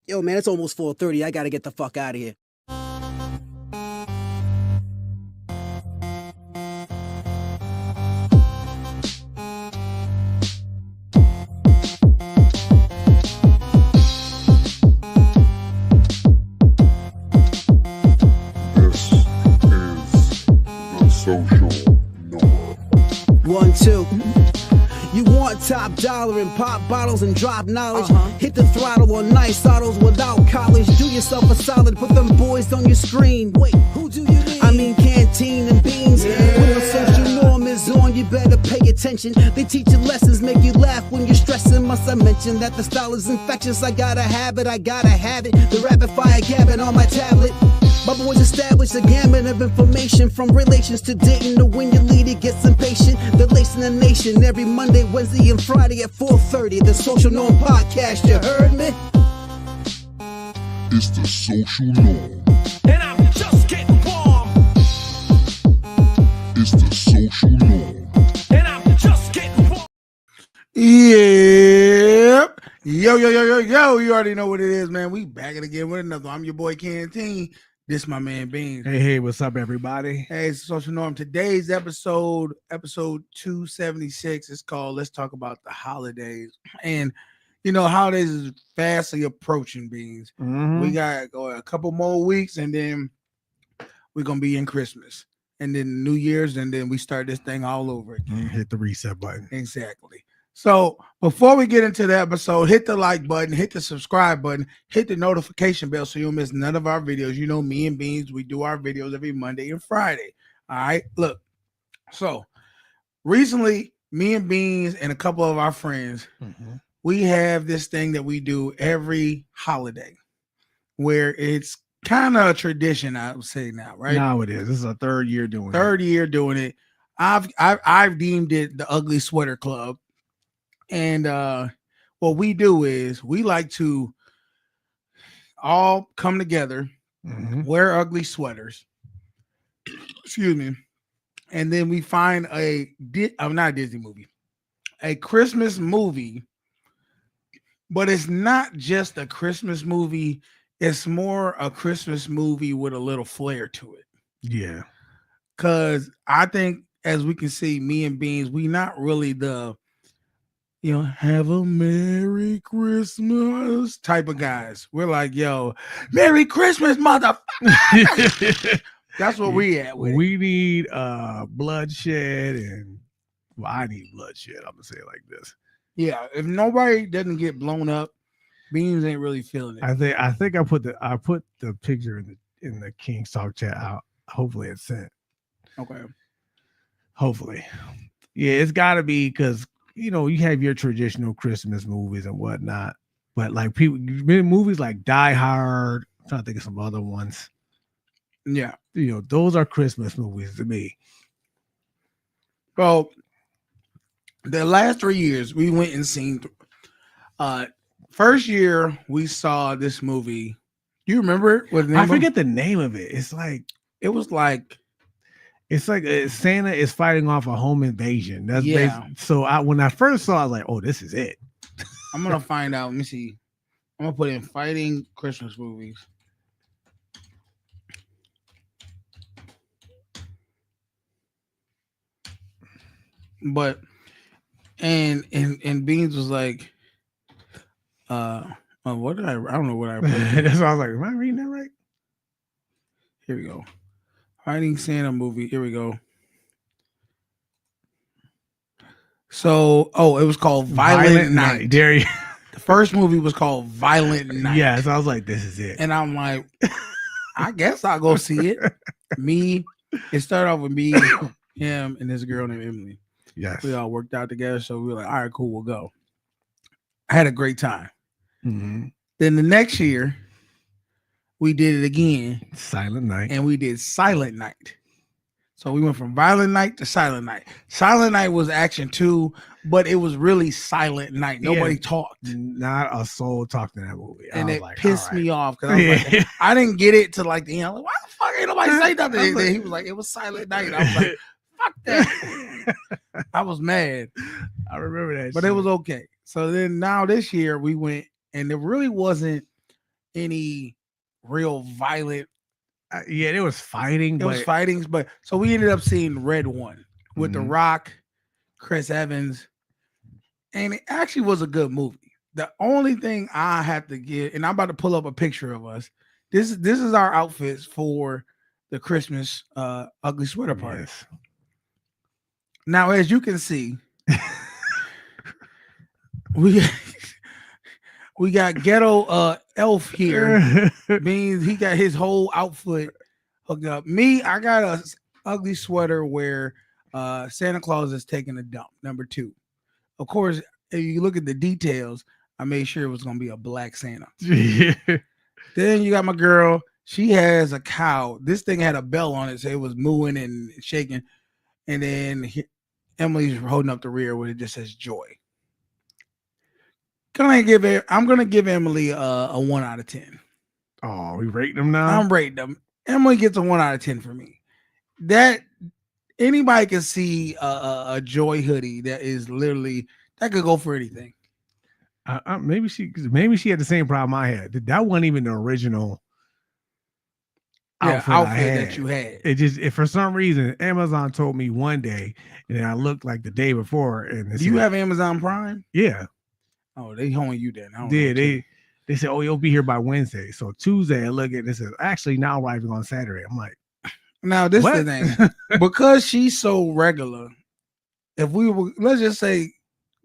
Yo, man, it's almost 4:30. I gotta get the fuck out of here. This is the social norm. 1, 2. You want top dollar and pop bottles and drop knowledge. Hit the throttle on nice autos without college. Do yourself a solid, put them boys on your screen. Wait, who do you mean? I mean canteen and beans. When the social norm is on, you better pay attention. They teach you lessons, make you laugh when you're stressing. Must I mention that the style is infectious? I gotta have it, I gotta have it. The rapid fire gabbing on my tablet. My boys established a gamut of information, from relations to dating to when your leader gets impatient. They're lacing the nation every Monday, Wednesday, and Friday at 4:30. The Social Norm Podcast, you heard me? It's the social norm. And I'm just getting warm. It's the social norm. And I'm just getting warm. Yep. Yo. You already know what it is, man. We back it again with another. I'm your boy Canteen. This my man Beans. Hey, what's up, everybody? Hey, it's Social Norm. Today's episode 276, is called Let's Talk About the Holidays. And you know, holidays is fastly approaching, Beans. We got a couple more weeks, and then we're gonna be in Christmas, and then New Year's, and then we start this thing all over again. Hit the reset button. Exactly. So before we get into the episode, hit the like button, hit the subscribe button, hit the notification bell so you'll miss none of our videos. You know, me and Beans, we do our videos every Monday and Friday. All right. Look, so recently, me and Beans and a couple of our friends, we have this thing that we do every holiday where it's kind of a tradition, I would say now, right? Now it is. This is our third year doing Third year doing it. I've deemed it the Ugly Sweater Club. And what we do is we like to all come together, wear ugly sweaters, excuse me, and then we find not a Disney movie, a Christmas movie, but it's not just a Christmas movie. It's more a Christmas movie with a little flair to it. Yeah. Because I think, as we can see, me and Beans, we not really the have a Merry Christmas type of guys. We're like, yo, Merry Christmas, motherfucker. That's what we at with. We need bloodshed, and I need bloodshed. I'm gonna say it like this. Yeah, if nobody doesn't get blown up, Beans ain't really feeling it. I think I put the picture in the King's Talk chat out. Hopefully it's sent. Okay. Hopefully. Yeah, it's gotta be, because you know, you have your traditional Christmas movies and whatnot, but like movies like Die Hard, I'm trying to think of some other ones. Yeah. You know, those are Christmas movies to me. Well, the last 3 years we went and seen, first year we saw this movie. Do you remember it? I forget the name of it. It's like Santa is fighting off a home invasion. That's so when I first saw it, I was like, oh, this is it. I'm gonna find out. Let me see. I'm gonna put in fighting Christmas movies. But and Beans was like, what did I don't know what I put. That's why I was like, am I reading that right? Here we go. Fighting Santa movie. Here we go. So, it was called Violent Night. There you. The first movie was called Violent Night. Yes, I was like, this is it. And I'm like, I guess I'll go see it. It started off with me, him, and this girl named Emily. Yes. We all worked out together, so we were like, all right, cool, we'll go. I had a great time. Then the next year, we did it again. Silent Night. And we did Silent Night. So we went from Violent Night to Silent Night. Silent Night was action too, but it was really Silent Night. Nobody talked. Not a soul talked in that movie. And it pissed me off, because I was like, I didn't get it to like the end. I was like, why the fuck ain't nobody say nothing? And he was like, it was Silent Night. I was like, fuck that. I was mad. I remember that. But it was okay. So then now this year we went, and it really wasn't any real violent. Yeah, there was fighting, It was but fightings, but so we ended up seeing Red One with The Mhm. Rock, Chris Evans, and it actually was a good movie. The only thing I have to give, and I'm about to pull up a picture of us. This is our outfits for the Christmas ugly sweater party. yes. Now, as you can see, we we got ghetto elf here. Means he got his whole outfit hooked up. Me, I got a ugly sweater where Santa Claus is taking a dump. Number 2. Of course, if you look at the details, I made sure it was gonna be a black Santa. Yeah. Then you got my girl. She has a cow. This thing had a bell on it, so it was mooing and shaking. And then Emily's holding up the rear where it just says joy. I'm gonna give Emily a 1 out of 10. Oh, we rating them now. I'm rating them. Emily gets a 1 out of 10 for me. That anybody can see a joy hoodie that is literally that could go for anything. Maybe she had the same problem I had. That wasn't even the original outfit I had. that you had. It just for some reason Amazon told me one day, and then I looked like the day before. And Do you have Amazon Prime? Yeah. Oh, they honing you then. Yeah, they said, oh, you'll be here by Wednesday. So Tuesday, I look at this. Actually, now arriving on Saturday. I'm like, now this what? is the thing because she's so regular. If we were, let's just say,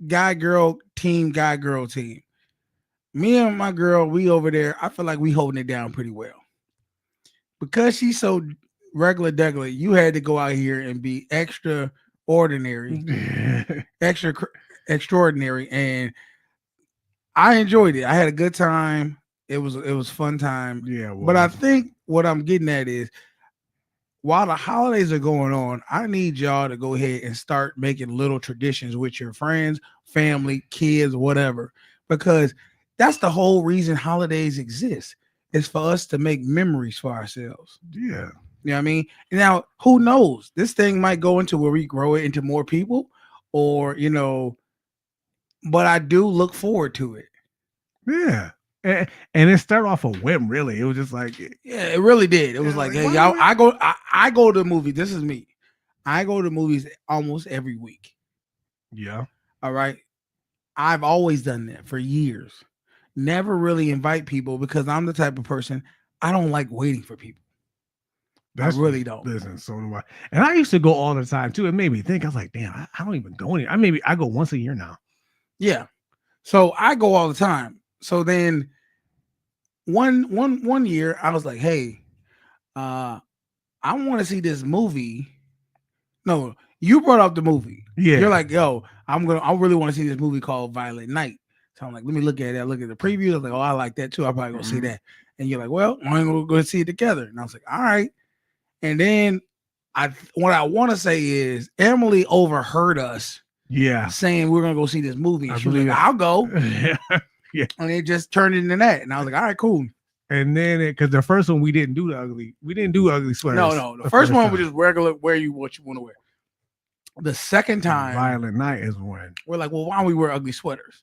guy girl team. Me and my girl, we over there. I feel like we holding it down pretty well because she's so regular. You had to go out here and be extraordinary, extraordinary, and I enjoyed it. I had a good time. It was fun time. Yeah. But I think what I'm getting at is while the holidays are going on, I need y'all to go ahead and start making little traditions with your friends, family, kids, whatever, because that's the whole reason holidays exist. It's for us to make memories for ourselves. Yeah. You know what I mean? Now, who knows? This thing might go into where we grow it into more people or, but I do look forward to it. Yeah. And it started off a whim, really. It was just like, yeah, it really did. It was like, hey, y'all, I go to the movie. This is me. I go to movies almost every week. Yeah. All right. I've always done that for years. Never really invite people because I'm the type of person I don't like waiting for people. I really don't. Listen, so do I. And I used to go all the time too. It made me think. I was like, damn, I don't even go anywhere. I go once a year now. Yeah. So I go all the time. So then one year I was like, hey, I want to see this movie. No, you brought up the movie. Yeah. You're like, yo, I really want to see this movie called Violent Night. So I'm like, let me look at that. Look at the preview. I was like, oh, I like that too. I'm probably gonna see that. And you're like, well, I'm gonna go see it together. And I was like, all right. And then what I want to say is Emily overheard us. Yeah. Saying we're gonna go see this movie. And she was like, I'll go. Yeah. And it just turned into that. And I was like, all right, cool. And then because the first one we didn't do ugly sweaters. No. The first one was just regular wear what you want to wear. The second time Violent Night is when we're like, well, why don't we wear ugly sweaters?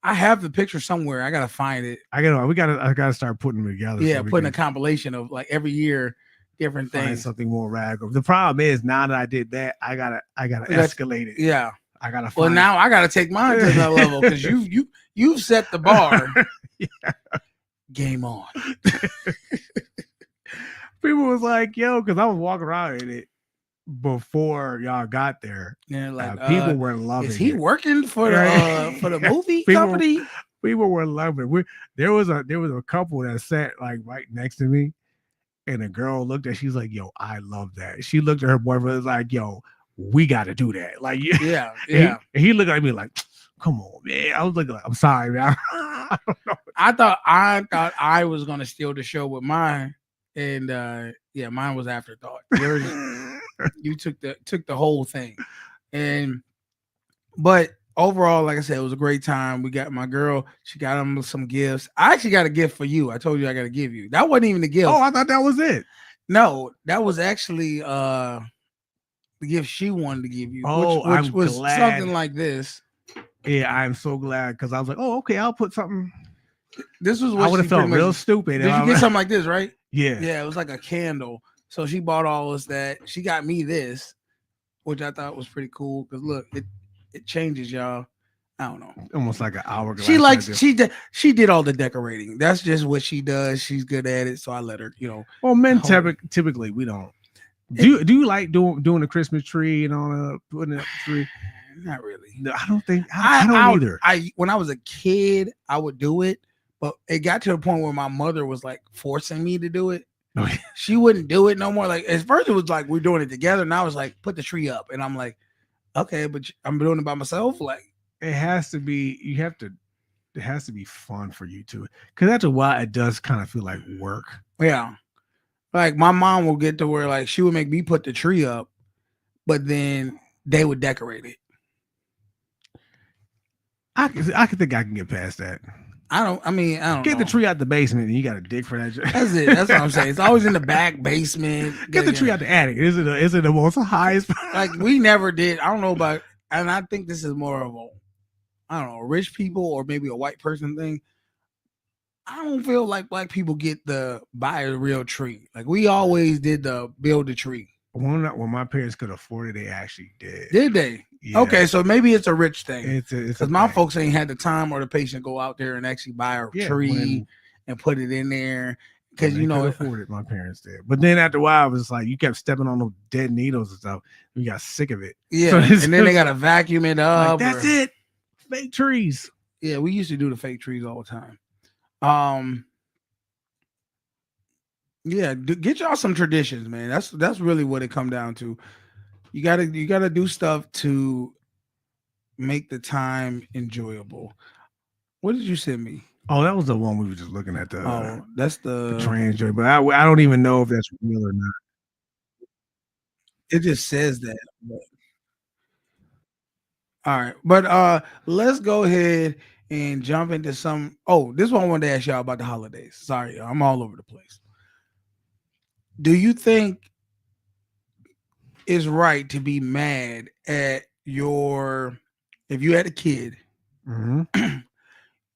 I have the picture somewhere. I gotta find it. I gotta start putting them together. Yeah, putting a compilation of like every year different things. Something more radical. The problem is now that I did that, I gotta escalate it. Yeah. I gotta well now I gotta take mine to that level because you've set the bar. Yeah. Game on. People was like, yo, because I was walking around in it before y'all got there. Yeah, like people were loving it. Is he working for the movie company? People were loving it. There was a couple that sat like right next to me, and a girl looked at. She's like, "Yo, I love that." She looked at her boyfriend. Was like, "Yo, we got to do that." Like, yeah. And he looked at me like, "Come on, man." I was looking like, "I'm sorry, man." I don't know. I thought I was gonna steal the show with mine, and mine was afterthought. You took the whole thing, but overall, like I said, it was a great time. We got my girl; she got him some gifts. I actually got a gift for you. I told you I got to give you. That wasn't even the gift. Oh, I thought that was it. No, that was actually the gift she wanted to give you. Oh, which was glad. something like this. Yeah, I'm so glad because I was like, oh, okay, I'll put something. This was what I would have she felt pretty real much- stupid. Did you get something like this, right? Yeah. Yeah, it was like a candle. So she bought all us that. She got me this, which I thought was pretty cool. Cause look, it changes, y'all. I don't know. Almost like an hour. She likes she did all the decorating. That's just what she does. She's good at it. So I let her, Well, men hold- typically we don't. Do you like doing a Christmas tree and all putting up the tree? Not really. No, I don't think I don't either. When I was a kid, I would do it, but it got to the point where my mother was like forcing me to do it. Oh, yeah. She wouldn't do it no more. Like at first it was like we're doing it together. Now it's like put the tree up, and I'm like, okay, but I'm doing it by myself. Like It has to be. It has to be fun for you too, because after a while it does kind of feel like work. yeah, like my mom will get to where like she would make me put the tree up, but then they would decorate it. I can think I can get past that. I don't Get know. the tree out the basement, and you got to dig for that. That's it. That's what I'm saying. It's always in the back basement. Get the tree out the attic. Is it the most highest? Like we never did. I don't know about, and I think this is more of a rich people or maybe a white person thing. I don't feel like black people get the buy a real tree. Like we always did the build a tree. When my parents could afford it, they actually did. Did they? Yeah. Okay, so maybe it's a rich thing. It's Because my folks ain't had the time or the patience to go out there and actually buy a tree and put it in there. Because they could afford it, my parents did. But then after a while, it was like you kept stepping on those dead needles and stuff. We got sick of it. Yeah, So and then they got to vacuum it up. Like, that's it. Fake trees. Yeah, we used to do the fake trees all the time. Yeah, get y'all some traditions, man. That's really what it come down to. You gotta do stuff to make the time enjoyable. What did you send me? Oh, that was the one we were just looking at. That's the the trans joy, but I don't even know if that's real or not. it just says that. All right, but let's go ahead and jump into some. Oh, this one I wanted to ask y'all about the holidays. Sorry, I'm all over the place. Do you think it's right to be mad at if you had a kid, Mm-hmm.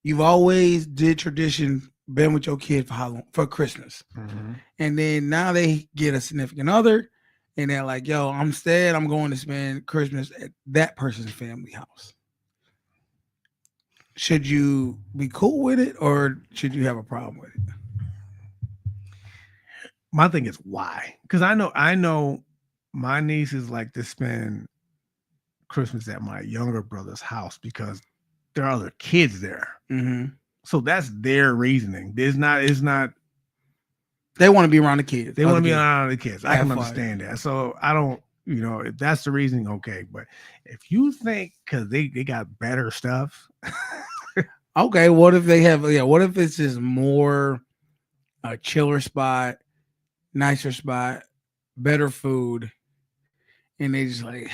you've always did tradition, been with your kid for Christmas, Mm-hmm. and then now they get a significant other, and they're like, "Yo, I'm going to spend Christmas at that person's family house." Should you be cool with it, or should you have a problem with it? My thing is why? Because I know my nieces like to spend Christmas at my younger brother's house because there are other kids there. Mm-hmm. So that's their reasoning. It's not. They want to be around the kids. They want to be kids. around the kids. I Have can fun. understand that. So I don't. If that's the reasoning, okay. But if you think because they got better stuff, Okay, what if they have? Yeah, what if it's just more a chiller spot, nicer spot, better food, and they just like,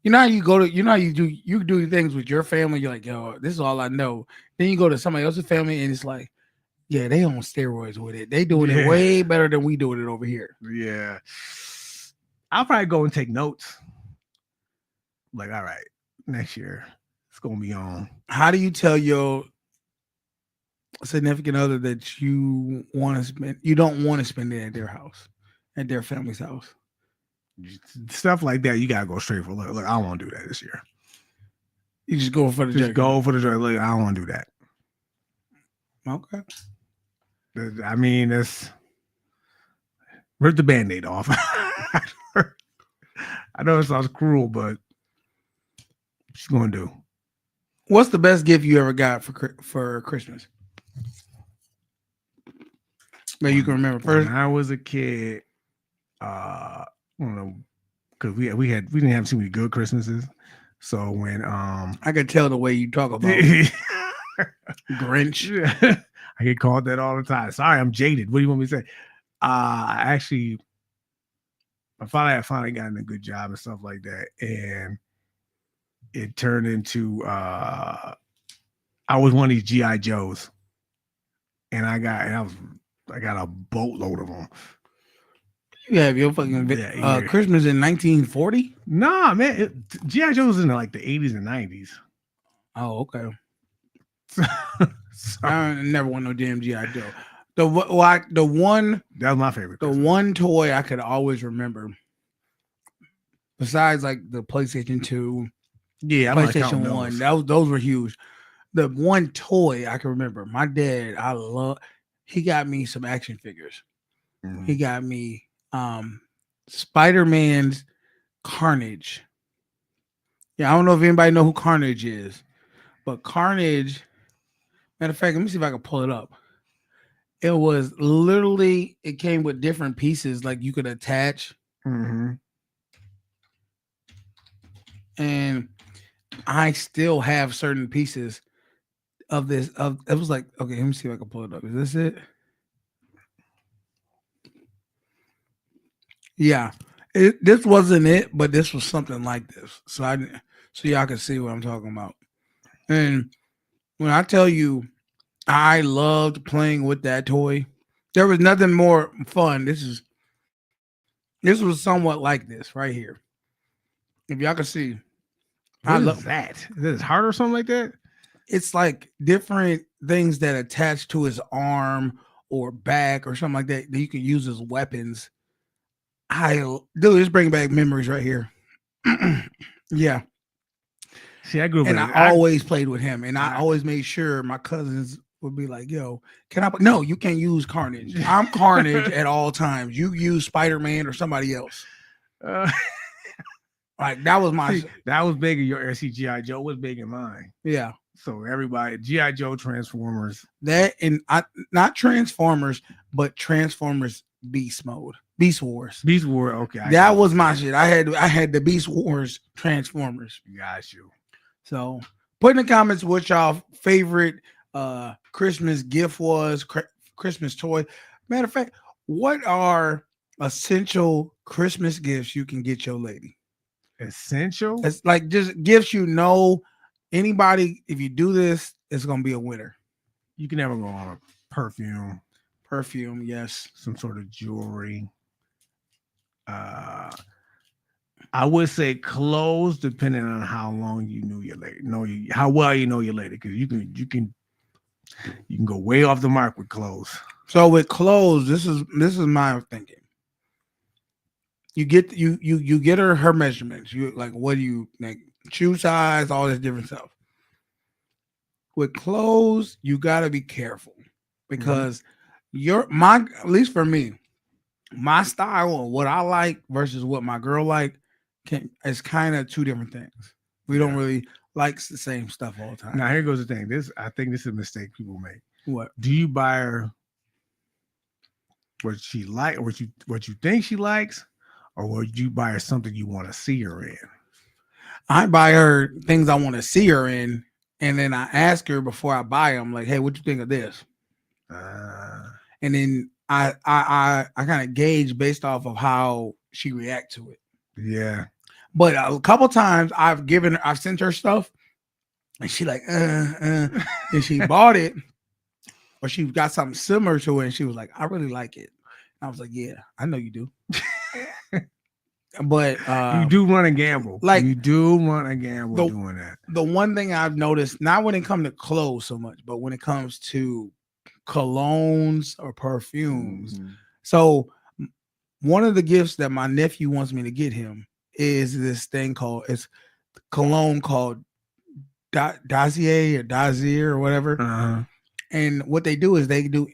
how you go to, how you do things with your family. You're like, yo, this is all I know. Then you go to somebody else's family, and it's like, yeah, they on steroids with it. They doing it way better than we doing it over here. yeah, I'll probably go and take notes. Like, all right, next year it's gonna be on. How do you tell your significant other that you don't want to spend it at their house, at their family's house? Stuff like that, you gotta go straight for. Look, I don't want to do that this year. You just go for the Just jerky. go for the joy. Look, I don't want to do that. Okay. I mean, it's rip the Band-Aid off. I know it sounds cruel, but she's gonna do. What's the best gift you ever got for Christmas that you can remember? First, When I was a kid, I don't know, because we didn't have too many good Christmases. So when I could tell the way you talk about Grinch. I get called that all the time. Sorry, I'm jaded. What do you want me to say? Actually, my father had finally gotten a good job and stuff like that, and it turned into I was one of these GI Joes, and I got a boatload of them. You have your fucking Christmas in 1940? Nah, man, GI Joe was in like the 80s and 90s. Oh, okay. I never want no damn GI Joe. The one That was my favorite. the Christmas. one toy I could always remember, besides like the PlayStation 2, Yeah, I'm not counting PlayStation 1, those. those were huge. The one toy I can remember, my dad, he got me some action figures. Mhm. He got me Spider-Man's Carnage. Yeah, I don't know if anybody know who Carnage is, but Carnage, matter of fact, let me see if I can pull it up. It was literally, it came with different pieces like you could attach. Mhm. And I still have certain pieces of this. It was like, okay, let me see if I can pull it up. Is this it? Yeah. This wasn't it, but this was something like this. So y'all can see what I'm talking about. And when I tell you I loved playing with that toy, there was nothing more fun. This was somewhat like this right here. If y'all can see, What is that? Is it his heart or something like that? it's like different things that attach to his arm or back or something like that you can use as weapons. Dude, it's bringing back memories right here. Yeah. See, I grew up And with I always played with him, and I always made sure my cousins would be like, yo, can I? No, you can't use Carnage. I'm Carnage at all times. You use Spider-Man or somebody else. Like that was my that was big in your GI Joe was big in mine. Yeah. So everybody, GI Joe, Transformers, that, and not Transformers, but Transformers Beast Wars. Beast War. Okay, that was my shit. I had the Beast Wars Transformers. Got you. So put in the comments what y'all favorite Christmas gift was, Christmas toy. Matter of fact, what are essential Christmas gifts you can get your lady? Essential? It's like just gifts anybody, if you do this, it's gonna be a winner. You can never go on a perfume. Perfume, yes. Some sort of jewelry. I would say clothes, depending on how long you knew your lady, how well you know your lady, because you can go way off the mark with clothes. So with clothes, this is my thinking. You get her measurements. You like, what do you like? Shoe size, all this different stuff. With clothes, you got to be careful because at least for me, my style or what I like versus what my girl like is kind of two different things. We don't really like the same stuff all the time. Now here goes the thing. I think this is a mistake people make. What? Do you buy her what she like, or what you think she likes, or would you buy her something you want to see her in? I buy her things I want to see her in, and then I ask her before I buy them, like, "Hey, what you think of this?" And then I kind of gauge based off of how she react to it. Yeah. But a couple times I've sent her stuff, and she like, and she bought it, or she got something similar to it, and she was like, "I really like it." And I was like, "Yeah, I know you do." But you do want to gamble. Like, you do want to gamble doing that. The one thing I've noticed, not when it comes to clothes so much, but when it comes to colognes or perfumes. So one of the gifts that my nephew wants me to get him is this thing it's cologne called Dazier or whatever. And what they do is they do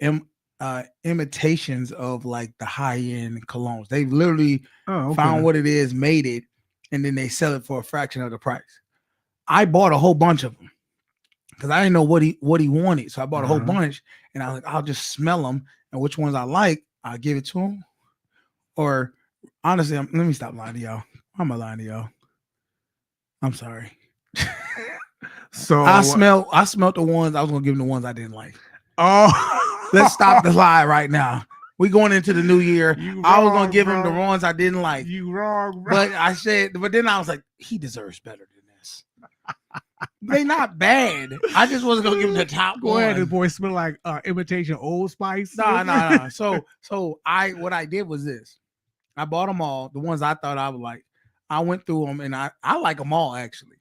imitations of like the high-end colognes. They've literally found what it is, made it, and then they sell it for a fraction of the price. I bought a whole bunch of them because I didn't know what he wanted. So I bought a whole bunch, and I was like, I'll just smell them, and which ones I like, I'll give it to him. Or honestly, let me stop lying to y'all. I'm not lying to y'all. I'm sorry. So I smelled the ones I was gonna give him the ones I didn't like. Oh, let's stop the lie right now. We going into the new year. I was gonna give him the ones I didn't like. You wrong, bro. But then I was like, he deserves better than this. They not bad. I just wasn't gonna give him the top. Go ahead, the boy smell like imitation Old Spice. No. So what I did was this. I bought them all, the ones I thought I would like. I went through them, and I like them all actually.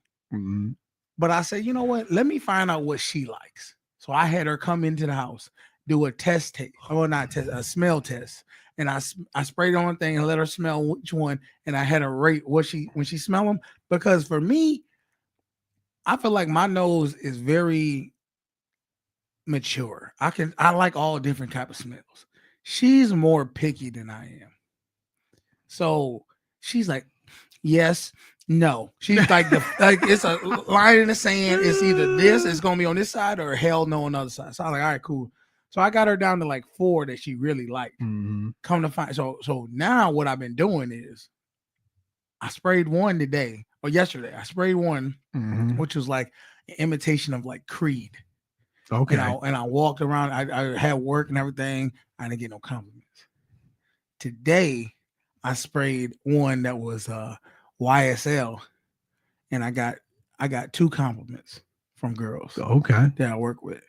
But I said, you know what? Let me find out what she likes. So I had her come into the house, do a test tape. Oh, not test, a smell test. And I sprayed on the thing and let her smell which one. And I had her rate what when she smell them. Because for me, I feel like my nose is very mature. I like all different type of smells. She's more picky than I am. So she's like, yes, no. She's like it's a line in the sand. It's either this, it's gonna be on this side, or hell no on the other side. So I'm like, all right, cool. So I got her down to like 4 that she really liked. Come to find, so now what I've been doing is I sprayed one today or yesterday. I sprayed one, which was like an imitation of like Creed. Okay. And I walked around. I had work and everything. I didn't get no compliments. Today, I sprayed one that was YSL, and I got 2 compliments from girls. Okay. That I work with.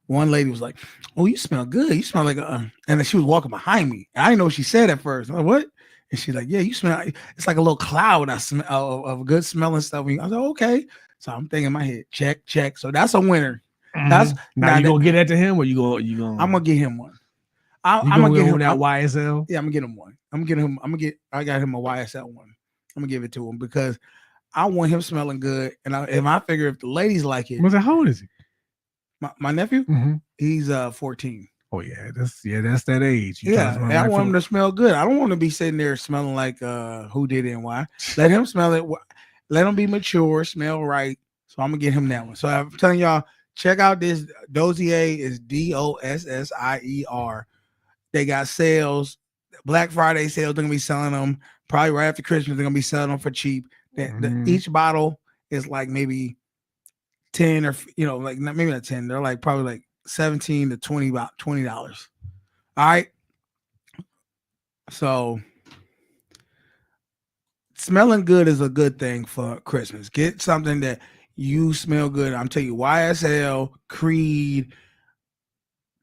One lady was like, "Oh, you smell good. You smell like a," and then she was walking behind me. I didn't know what she said at first. I'm like, what? And she's like, "Yeah, you smell. It's like a little cloud I smell of good smelling stuff." I was like, "Okay." So I'm thinking in my head, check. So that's a winner. That's now you gonna get that to him, or you gonna? I'm gonna get him one. I'm gonna get him that YSL. Yeah, I'm gonna get him one. I got him a YSL one. I'm gonna give it to him because I want him smelling good. And I figure if the ladies like it. How old is he? My nephew? He's 14. Oh yeah, that's that age. I want him to smell good. I don't want to be sitting there smelling like who did it and why. Let him smell it. Let him be mature, smell right. So I'm gonna get him that one. So I'm telling y'all, check out this Dossier is DOSSIER. They got sales, Black Friday sales. They're gonna be selling them probably right after Christmas. They're gonna be selling them for cheap. Each bottle is like maybe 10 or like maybe not 10. They're like probably like 17 to 20, about $20. All right. So smelling good is a good thing for Christmas. Get something that you smell good. I'm telling you, YSL, Creed,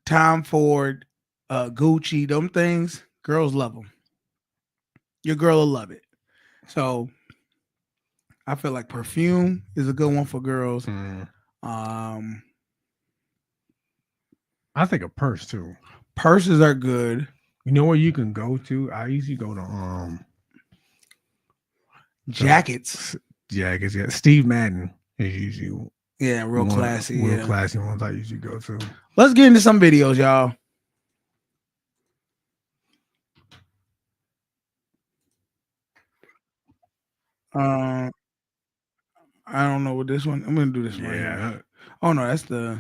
Tom Ford, Gucci, them things, girls love them. Your girl will love it. So I feel like perfume is a good one for girls. I think a purse too. Purses are good. You know where you can go to? I usually go to jackets. Yeah. Steve Madden is usually real classy. Real classy ones I usually go to. Let's get into some videos, y'all. I don't know what this one. I'm gonna do this one. Yeah. Oh no, that's the.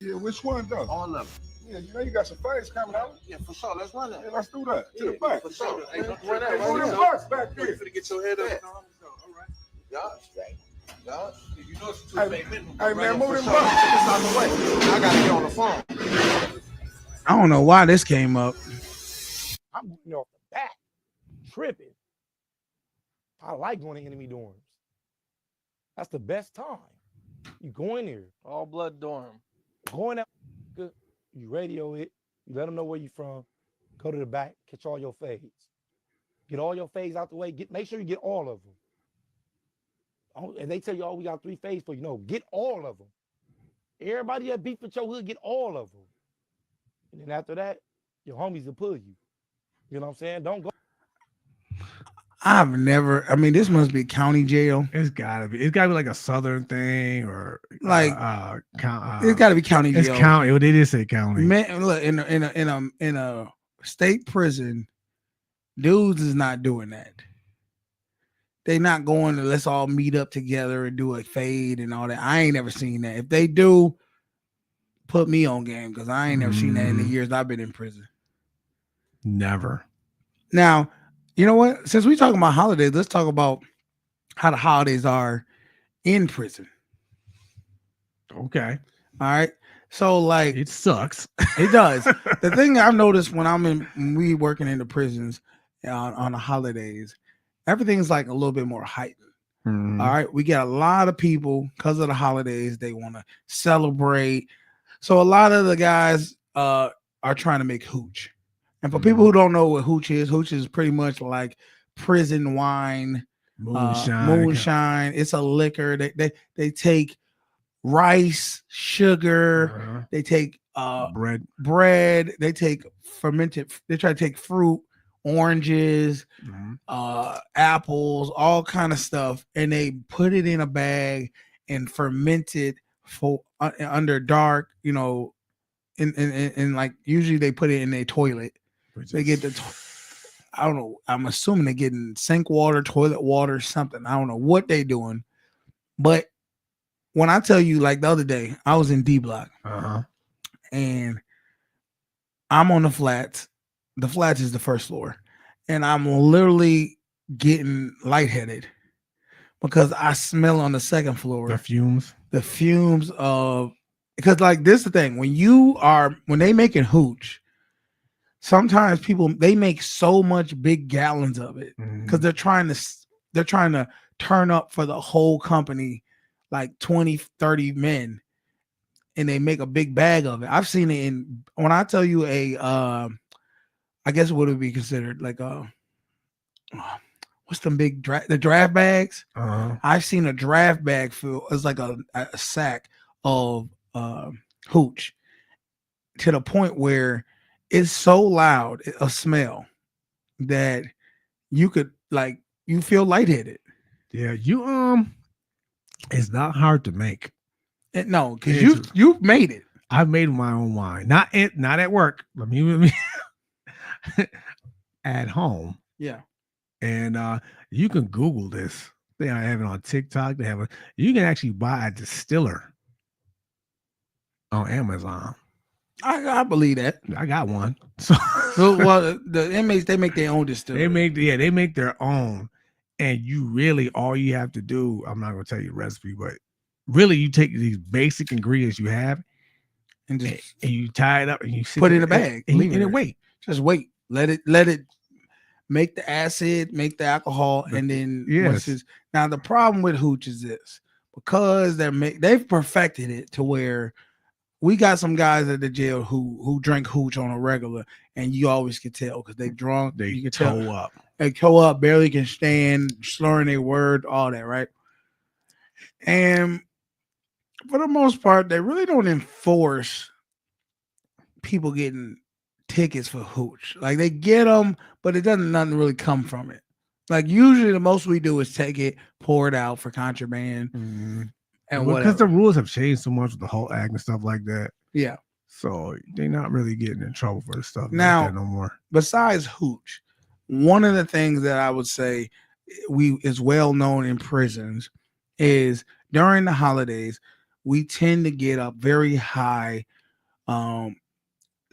Yeah, which one though? All of them. Yeah, you know you got some fights coming out. Yeah, for sure. Let's run that. Yeah, let's do that. To the back. For sure. Hey, run that. Move the box back there. You finna get your head up. All right. Y'all straight. Y'all. You know it's 2 minutes. Hey man, move them box. Out the way. I gotta get on the phone. I don't know why this came up. I'm going off the bat, tripping. I like going to enemy dorms. That's the best time. You go in there, all blood dorm. Going out, good. You radio it. You let them know where you're from. Go to the back, catch all your fades. Get all your fades out the way. Make sure you get all of them. And they tell you, oh, we got 3 fades for you. No, get all of them. Everybody that beef with your hood, get all of them. And then after that, your homies will pull you. You know what I'm saying? Don't go. This must be county jail. It's gotta be like a southern thing, or like it's gotta be county jail. It's county. They did say county. Man, look, in a state prison, dudes is not doing that. They not going to let's all meet up together and do a fade and all that. I ain't never seen that. If they do, put me on game because I ain't never seen that in the years I've been in prison. Never. Now, you know what? Since we talking about holidays, let's talk about how the holidays are in prison. Okay. All right. So like it sucks. It does. The thing I've noticed when we working in the prisons on the holidays, everything's like a little bit more heightened. All right. We get a lot of people because of the holidays. They want to celebrate. So a lot of the guys are trying to make hooch. And for people who don't know what hooch is pretty much like prison wine Moonshine. It's a liquor. They take rice, sugar. They take bread. They take fermented. They try to take fruit, oranges, apples, all kind of stuff, and they put it in a bag and ferment it for under dark. In like usually they put it in their toilet. They get the. I don't know. I'm assuming they're getting sink water, toilet water, something. I don't know what they're doing, but when I tell you, like the other day, I was in D Block, and I'm on the flats. The flats is the first floor, and I'm literally getting lightheaded because I smell on the second floor the fumes of because like this is the thing when they making hooch. Sometimes people they make so much big gallons of it because they're trying to turn up for the whole company, like 20, 30 men, and they make a big bag of it. I've seen it when I tell you I guess what would be considered like what's them big the draft bags? I've seen a draft bag full. It's like a sack of hooch to the point where it's so loud a smell that you could like you feel lightheaded. Yeah, it's not hard to make. No, because you've made it. I've made my own wine. Not at work. Let me at home. Yeah. And you can Google this. They have it on TikTok. You can actually buy a distiller on Amazon. I believe that. I got one. Well, the inmates they make their own distillery. They make their own, and you really all you have to do. I'm not going to tell you the recipe, but really you take these basic ingredients you have, and you tie it up and you put it in a bag and wait. Just wait. Let it make the acid, make the alcohol, and then now the problem with hooch is this because they've perfected it to where. We got some guys at the jail who drink hooch on a regular, and you always can tell because they drunk. They you can toe up. They toe up, barely can stand, slurring their word, all that, right? And for the most part, they really don't enforce people getting tickets for hooch. Like they get them, but it doesn't nothing really come from it. Like usually, the most we do is take it, pour it out for contraband. And because the rules have changed so much with the whole act and stuff like that. Yeah. So they're not really getting in trouble for the stuff now like that no more. Besides hooch, one of the things that I would say is well known in prisons is during the holidays, we tend to get a very high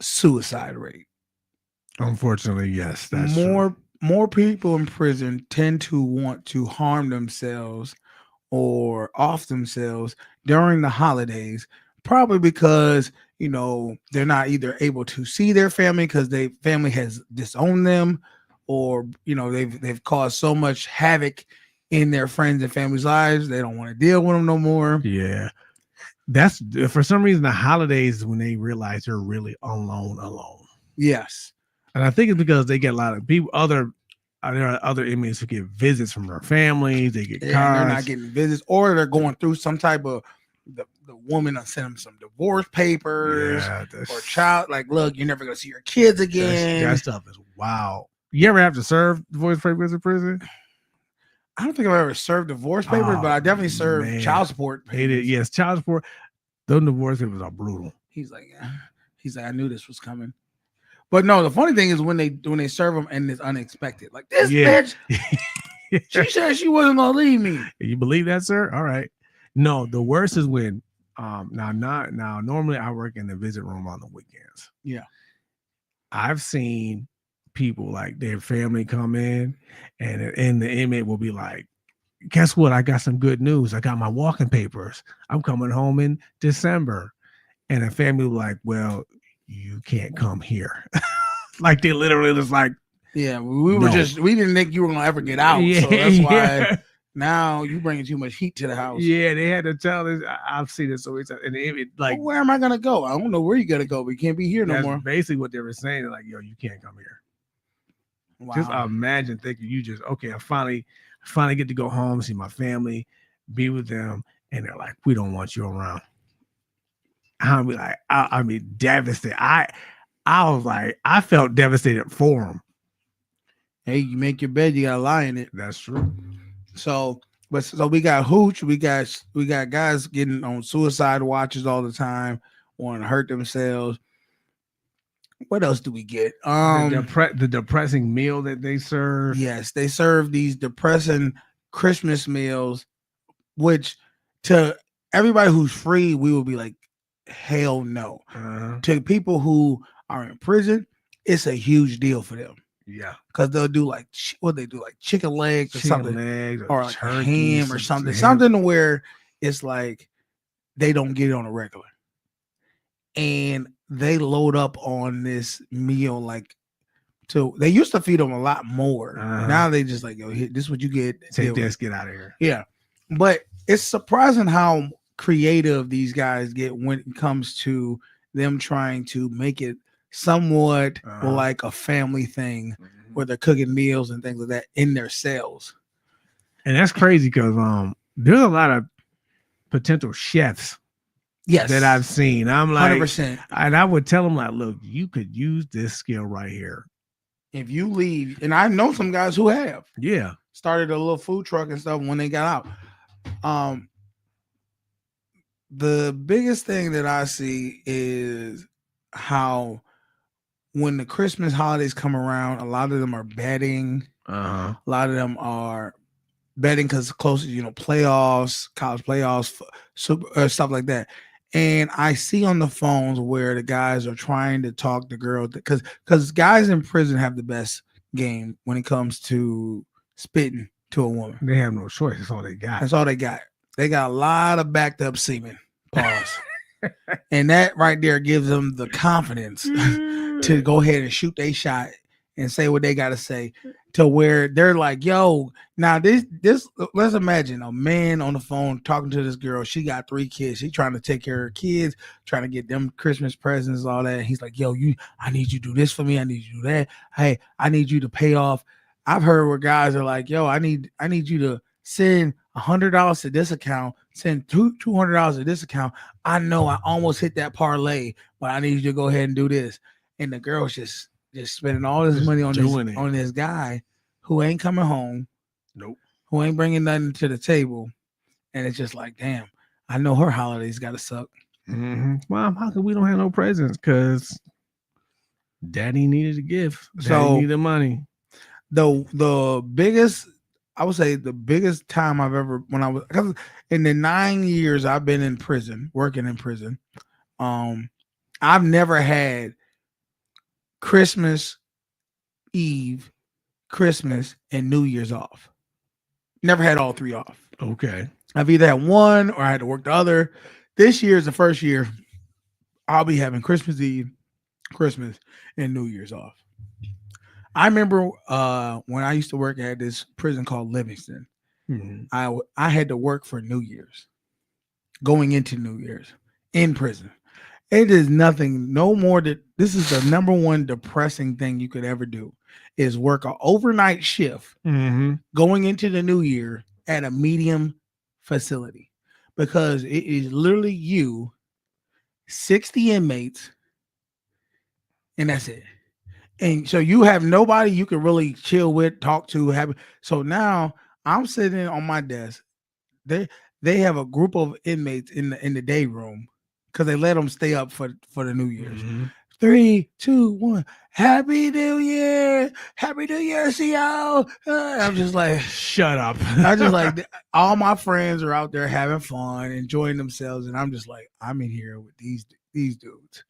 suicide rate. Unfortunately, yes. That's more people in prison tend to want to harm themselves or off themselves during the holidays, probably because they're not either able to see their family because their family has disowned them, or they've caused so much havoc in their friends and family's lives they don't want to deal with them no more. Yeah, that's for some reason the holidays when they realize they're really alone. Yes, and I think it's because they get a lot of people there are other inmates who get visits from their families. They get cards. They're not getting visits, or they're going through some type of the woman will send them some divorce papers or child. Like, look, you're never gonna see your kids again. That stuff is wow. You ever have to serve divorce papers in prison? I don't think I've ever served divorce papers, but I definitely served child support papers. Yes, child support. Those divorce papers are brutal. He's like, I knew this was coming. But no, the funny thing is when they serve them and it's unexpected. Like this bitch, she said she wasn't gonna leave me. You believe that, sir? All right. No, the worst is when now normally I work in the visit room on the weekends. Yeah. I've seen people like their family come in and the inmate will be like, guess what? I got some good news. I got my walking papers. I'm coming home in December. And the family was like, well, you can't come here. Like they literally was like, yeah, we didn't think you were gonna ever get out. So that's why now you bringing too much heat to the house. Yeah, they had to tell us. I've seen it so many times. And it like, well, where am I gonna go? I don't know where you're gonna go. We can't be here no more. Basically what they were saying, like, yo, you can't come here. Wow. Just imagine thinking you just I Finally get to go home, see my family, be with them, and they're like, "We don't want you around." I'll be like, I mean, devastated. I was like, I felt devastated for them. Hey, you make your bed, you gotta lie in it. That's true. So, but so we got hooch, we got guys getting on suicide watches all the time, wanting to hurt themselves. What else do we get? The depressing meal that they serve. Yes, they serve these depressing Christmas meals, which to everybody who's free, we will be like, hell no. To people who are in prison, it's a huge deal for them. Yeah, because they'll do like what they do, like chicken legs or something, or like turkey, ham or something where it's like they don't get it on a regular, and they load up on this meal like. So they used to feed them a lot more. Now they just like, yo, this is what you get. Take this, get out of here. Yeah, but it's surprising how creative these guys get when it comes to them trying to make it somewhat like a family thing where they're cooking meals and things like that in their cells. And that's crazy because there's a lot of potential chefs that I've seen. I'm like 100%. And I would tell them like, look, you could use this skill right here. If you leave, and I know some guys who have started a little food truck and stuff when they got out. The biggest thing that I see is how when the Christmas holidays come around, a lot of them are betting. A lot of them are betting because it's close to, playoffs, college playoffs, stuff like that. And I see on the phones where the guys are trying to talk to girls because guys in prison have the best game when it comes to spitting to a woman. They have no choice. That's all they got. That's all they got. They got a lot of backed up semen. Pause. And that right there gives them the confidence to go ahead and shoot their shot and say what they got to say, to where they're like, yo, now this, let's imagine a man on the phone talking to this girl. She got 3 kids. She trying to take care of her kids, trying to get them Christmas presents, all that. And he's like, yo, I need you to do this for me. I need you to do that. Hey, I need you to pay off. I've heard where guys are like, yo, I need you to send $100 to this account, send $200 to this account. I know I almost hit that parlay, but I need you to go ahead and do this. And the girl's just spending all this money on this guy who ain't coming home. Nope. Who ain't bringing nothing to the table. And it's just like, damn, I know her holidays got to suck. Mom, how come we don't have no presents? Because daddy needed a gift. Daddy needed money. The biggest, I would say the biggest time I've ever, because in the 9 years I've been in prison, working in prison, I've never had Christmas Eve, Christmas, and New Year's off. Never had all 3 off. Okay. I've either had one or I had to work the other. This year is the first year I'll be having Christmas Eve, Christmas, and New Year's off. I remember when I used to work at this prison called Livingston, I had to work for New Year's, going into New Year's in prison. It is nothing, no more that this is the number one depressing thing you could ever do is work an overnight shift going into the new year at a medium facility, because it is literally you, 60 inmates, and that's it. And so you have nobody you can really chill with, talk to. So now I'm sitting on my desk. They have a group of inmates in the day room because they let them stay up for the New Year's. 3, 2, 1. Happy New Year! Happy New Year, CO! I'm just like, shut up. I just like all my friends are out there having fun, enjoying themselves, and I'm just like, I'm in here with these dudes,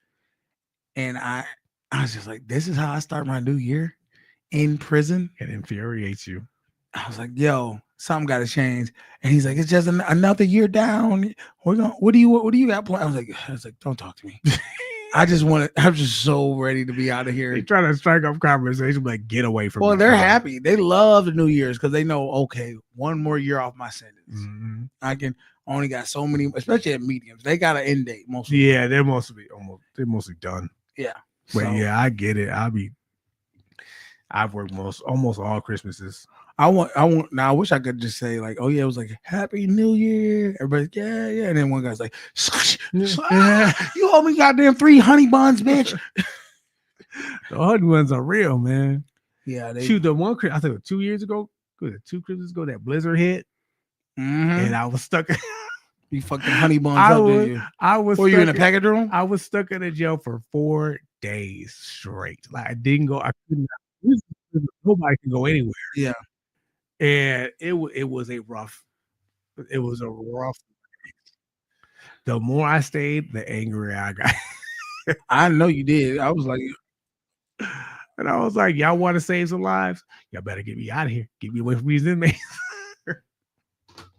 and I was just like, this is how I start my new year in prison. It infuriates you. I was like, yo, something got to change. And he's like, it's just another year down. What do you got planned? I was like, don't talk to me. I'm just so ready to be out of here. They try to strike up conversation, like, get away from me. Well, they're happy. They love the New Year's because they know, okay, one more year off my sentence. I can only got so many, especially at mediums. They got an end date mostly. Yeah, they're mostly done. Yeah. But yeah, I get it. I've worked almost all Christmases I now I wish I could just say like, oh yeah, it was like Happy New Year. Everybody's yeah. And then one guy's like, you owe me goddamn 3 honey buns, bitch. The honey buns are real, man. Yeah, Shoot, the one I think it was 2 years ago, 2 Christmas ago, that blizzard hit, and I was stuck. You fucking honey buns up, did you? I was. Were you in a package room? I was stuck in a jail for 4 days straight. Like I didn't go. I couldn't. Nobody can go anywhere. Yeah, and it was a rough. It was a rough. The more I stayed, the angrier I got. I know you did. I was like, and I was like, y'all want to save some lives? Y'all better get me out of here. Get me away from these inmates.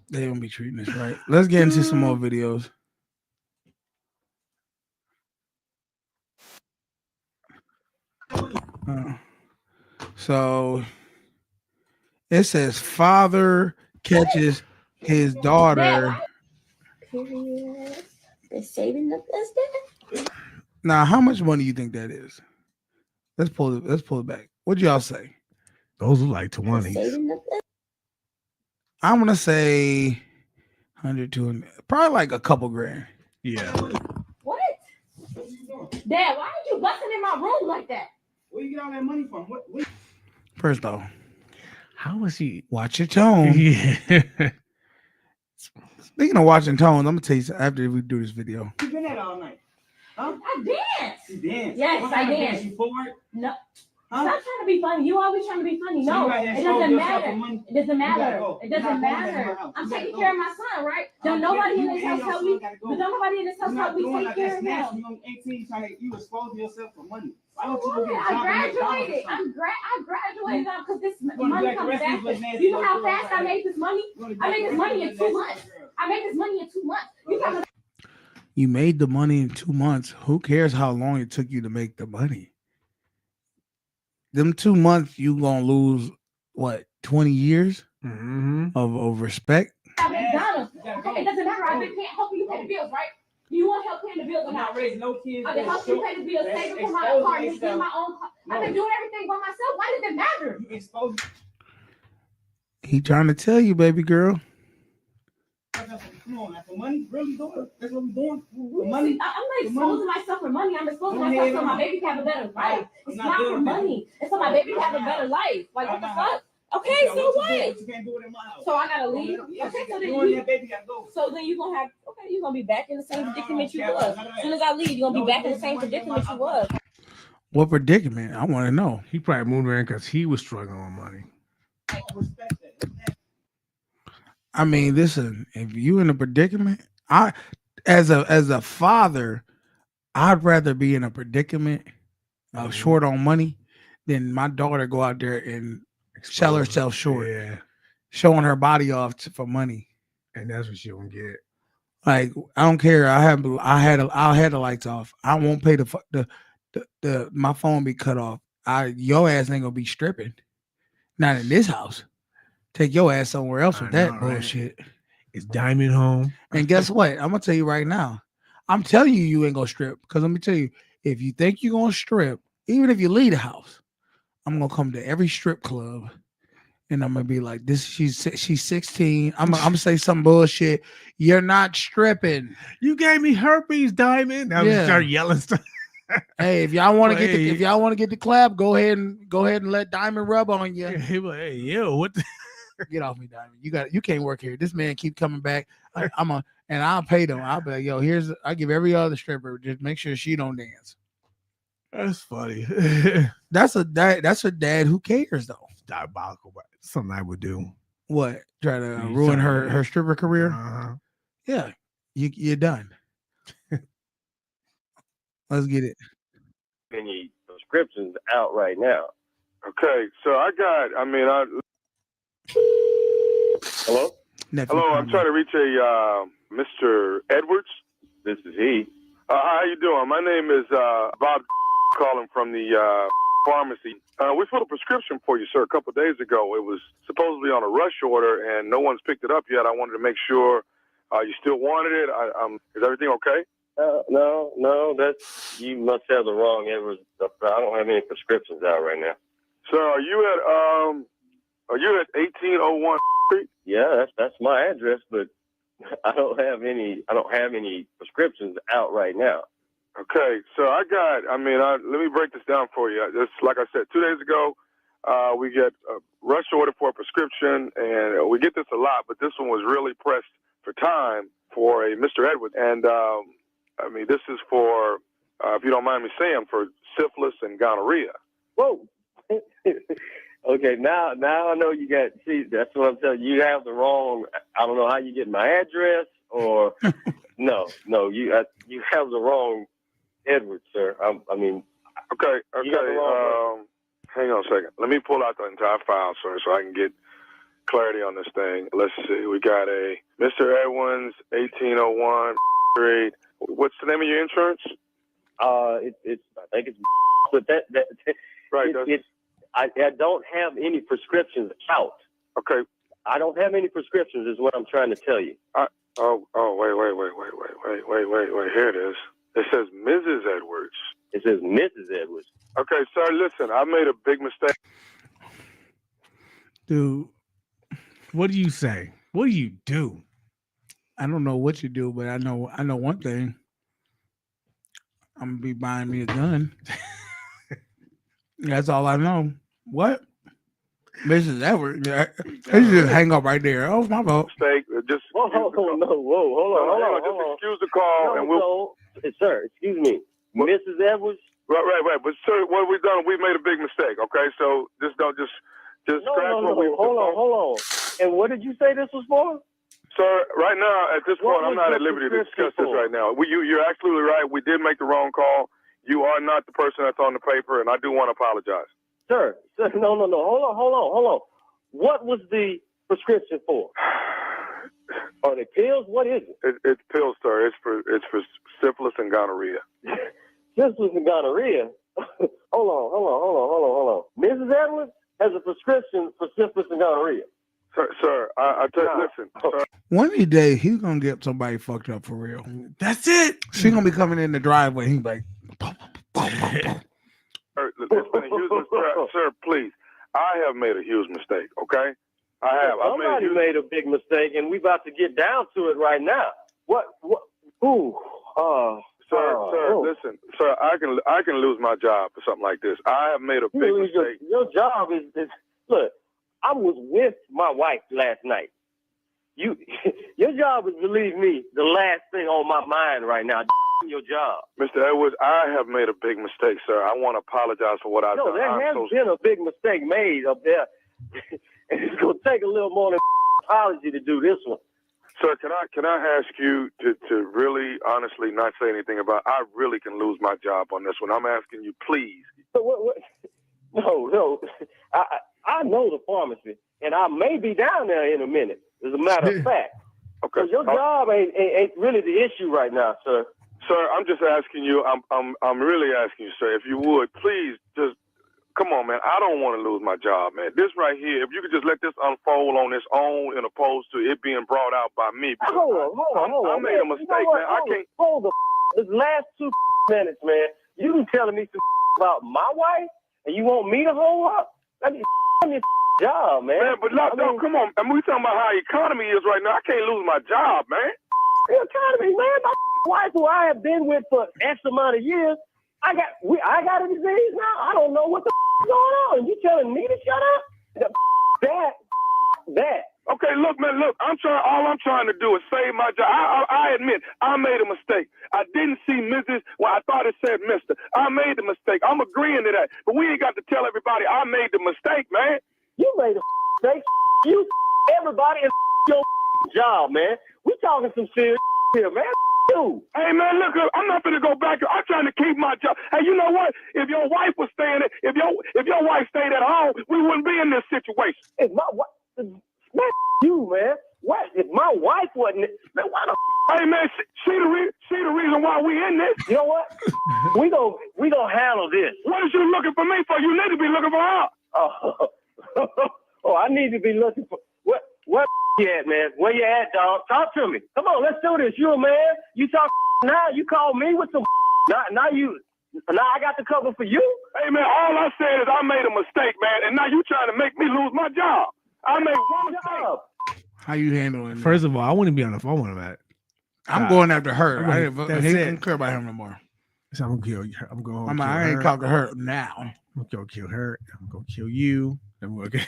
They don't be treating us right. Let's get into some more videos. So it says father catches his daughter. Period. They're saving the best. Now, how much money do you think that is? Let's pull it back. What'd y'all say? Those are like 20s. I'm gonna say 100, 200, probably like a couple grand. Yeah. What? Dad, why are you busting in my room like that? Where you get all that money from? What? First off, how was he? Watch your tone. Yeah. Speaking of watching tones, I'm gonna tell you after we do this video. You been at all night? Huh? I danced. You danced? Yes, I danced. You forward? No. Huh? Stop trying to be funny. You always trying to be funny. No, it doesn't matter. It doesn't matter. It doesn't matter. I'm taking care of my son, right? Don't nobody in this house tell me. But don't nobody in this house tell me take care of him. You 18 trying to expose yourself for money. I graduated. I graduated out because this money comes fast. You know how fast I made this money? I made this money in 2 months. You made the money in 2 months. Who cares how long it took you to make the money? Them 2 months, you gonna lose what 20 years of respect. Okay, it doesn't matter. I've been helping you pay the bills, right? Do you want help paying the bills or not? raising no kids. I've been helping you pay the bills, saving for my apartment, getting my own car. I've been doing everything by myself. Why does it matter? You expose. He trying to tell you, baby girl. Come on, for money, really doing? That's what we're doing. For money. I'm not exposing myself for money. I'm exposing myself so my baby can have a better life. It's not for money. It's so my baby can have a better life. Like what the fuck? Okay, so what? You can't do it in my house. So I gotta leave. Okay, so then you're gonna have. Okay, you're gonna be back in the same predicament you was. As soon as I leave, you're gonna be back in the same predicament you was. What predicament? I want to know. He probably moved around because he was struggling with money. I mean, listen, if you in a predicament, as a father, I'd rather be in a predicament of short on money than my daughter go out there and sell herself short, showing her body off for money, and that's what she gonna get. Like I don't care. I'll have the lights off. I won't pay the my phone be cut off. Your ass ain't gonna be stripping. Not in this house. Take your ass somewhere else with that bullshit. Right? It's Diamond home. And guess what? I'm gonna tell you right now. I'm telling you ain't gonna strip. Because let me tell you, if you think you're gonna strip, even if you leave the house, I'm gonna come to every strip club and I'm gonna be like, this she's 16. I'm gonna say some bullshit. You're not stripping. You gave me herpes, Diamond. Now we start yelling stuff. Hey, if y'all want to get the clap, go ahead and let Diamond rub on you. He like, hey, yo, what the get off me, Diamond. You can't work here. This man keep coming back. And I'll pay them. I'll be like, yo, I give every other stripper, just make sure she don't dance. That's funny. That's a dad who cares though. Diabolical, but something I would do. What? Try to ruin her stripper career? Yeah, you're done. Let's get it. Any subscriptions out right now? Okay, so Hello? Nephew, Hello, I'm trying to reach a Mr. Edwards. This is he. How you doing? My name is Bob, calling from the pharmacy. We filled a prescription for you, sir, a couple of days ago. It was supposedly on a rush order, and no one's picked it up yet. I wanted to make sure you still wanted it. Is everything okay? No, you must have the wrong Edwards. I don't have any prescriptions out right now. So are you at Are you at 1801 Street? Yeah, that's my address, but I don't have any prescriptions out right now. Okay, so let me break this down for you. Just like I said, 2 days ago, we get a rush order for a prescription, and we get this a lot, but this one was really pressed for time for a Mr. Edwards. And, this is for, if you don't mind me saying, for syphilis and gonorrhea. Whoa. Okay, now I know you got, see, that's what I'm telling you. You have the wrong, I don't know how you get my address, or, no, you have the wrong Edwards, sir. Okay. Hang on a second. Let me pull out the entire file, sir, so I can get clarity on this thing. Let's see. We got a Mr. Edwards, 1801 Street. What's the name of your insurance? I think it's, but that right. I don't have any prescriptions out. Okay. I don't have any prescriptions, is what I'm trying to tell you. Wait. Here it is. It says Mrs. Edwards. It says Mrs. Edwards. Okay, sir, listen, I made a big mistake. Dude, what do you say? What do you do? I don't know what you do, but I know one thing. I'm gonna be buying me a gun. That's all I know. What? Mrs. Edwards. They just hang up right there. Oh, my fault. Mistake. Just hold on. Just excuse the call, and we'll. Sir, excuse me, Mrs. Edwards. Right. But sir, what we've done, we made a big mistake. Okay, so just scratch what we. Hold on. And what did you say this was for? Sir, right now, at this point, I'm not at liberty to discuss this right now. You're absolutely right. We did make the wrong call. You are not the person that's on the paper, and I do want to apologize. Sir, no. Hold on. What was the prescription for? Are they pills? What is it? It's pills, sir. It's for syphilis and gonorrhea. Syphilis and gonorrhea? Hold on. Mrs. Edwards has a prescription for syphilis and gonorrhea. Sir, I tell you, listen. Sir. One of these days, he's gonna get somebody fucked up for real. That's it. She's gonna be coming in the driveway. He's like, It's been a huge mistake. Sir, please. I have made a huge mistake, okay? I have. Somebody made a big mistake, and we about to get down to it right now. What? Ooh. Sir, listen. Sir, I can lose my job for something like this. I have made a big mistake. Your job is look, I was with my wife last night. Your job is, believe me, the last thing on my mind right now. Your job. Mr. Edwards, I have made a big mistake, sir. I want to apologize for what I've done. No, there has been a big mistake made up there. And it's going to take a little more than apology to do this one. Sir, can I ask you to really honestly not say anything about, I really can lose my job on this one. I'm asking you, please. What? No. I know the pharmacy, and I may be down there in a minute, as a matter of fact. Okay. So your job ain't really the issue right now, sir. Sir, I'm just asking you, I'm really asking you, sir, if you would, please just, come on, man. I don't want to lose my job, man. This right here, if you could just let this unfold on its own, in opposed to it being brought out by me. Hold on. I made a mistake, man. I can't. Hold on. This last 2 minutes, man, you been telling me some about my wife, and you want me to hold up? I mean, your job, man. Man, but no, come on. I mean, we talking about how the economy is right now. I can't lose my job, man. The economy, man. My wife, who I have been with for X amount of years, I got a disease now. I don't know what the is going on. You telling me to shut up? That. Okay, look, man, look. All I'm trying to do is save my job. I admit I made a mistake. I didn't see Mrs. Well, I thought it said Mr. I made the mistake. I'm agreeing to that. But we ain't got to tell everybody I made the mistake, man. You made a mistake. You everybody is your job, man. We talking some serious here, man. You. Hey, man, look, I'm not going to go back. I'm trying to keep my job. Hey, you know what? If your wife was staying, if your wife stayed at home, we wouldn't be in this situation. If my wife, man, you, man. What? If my wife wasn't, man, why the? Hey, man, she the reason why we in this. You know what? we gonna handle this. What is you looking for me for? You need to be looking for her. Oh, I need to be looking for what you at, man? Where you at, dog? Talk to me. Come on, let's do this. You a man? You talk now? You call me with some? Now you Now I got the cover for you. Hey, man, all I said is I made a mistake, man, and now you trying to make me lose my job. I made one mistake. How you handling? First of all, I wouldn't be on the phone with him at. I'm going after her. I'm gonna- I that's don't it. care about him no more. So I'm gonna kill you. I'm going. I ain't talking to her now. I'm gonna kill her. I'm gonna kill you. I'm gonna get.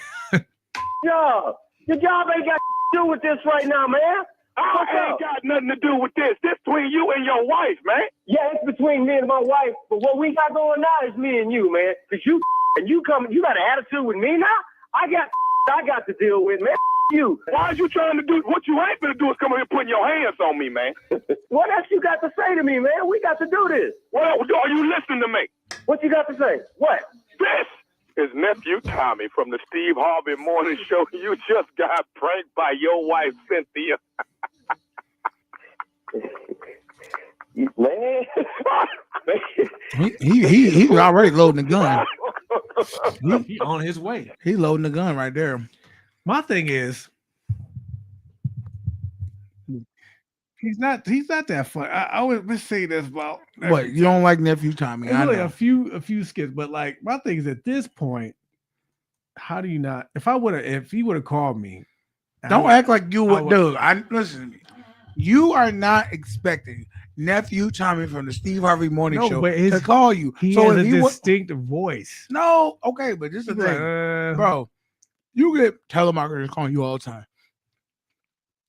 Yo, your job ain't got to do with this right now, man. I ain't got nothing to do with this. This between you and your wife, man. Yeah, it's between me and my wife. But what we got going now is me and you, man. Cause you got an attitude with me now. I got to deal with, man. You. Why is you trying to do what you ain't gonna do is come over here putting your hands on me, man? What else you got to say to me, man? We got to do this. Well, are you listening to me? What you got to say? What? This is nephew Tommy from the Steve Harvey Morning Show. You just got pranked by your wife, Cynthia. Man. He's already loading the gun. He on his way. He loading the gun right there. My thing is, he's not that fun. I would say this about What, you don't like nephew Tommy? I really know. a few skits, but like my thing is at this point, how do you not? If he would have called me, Don't act like you would, would- dude. Listen to me. You are not expecting nephew Tommy from the Steve Harvey Morning No, Show but to call you. He So has if a he distinct voice. no, okay, but this is the He's like, thing, bro. You get telemarketers calling you all the time.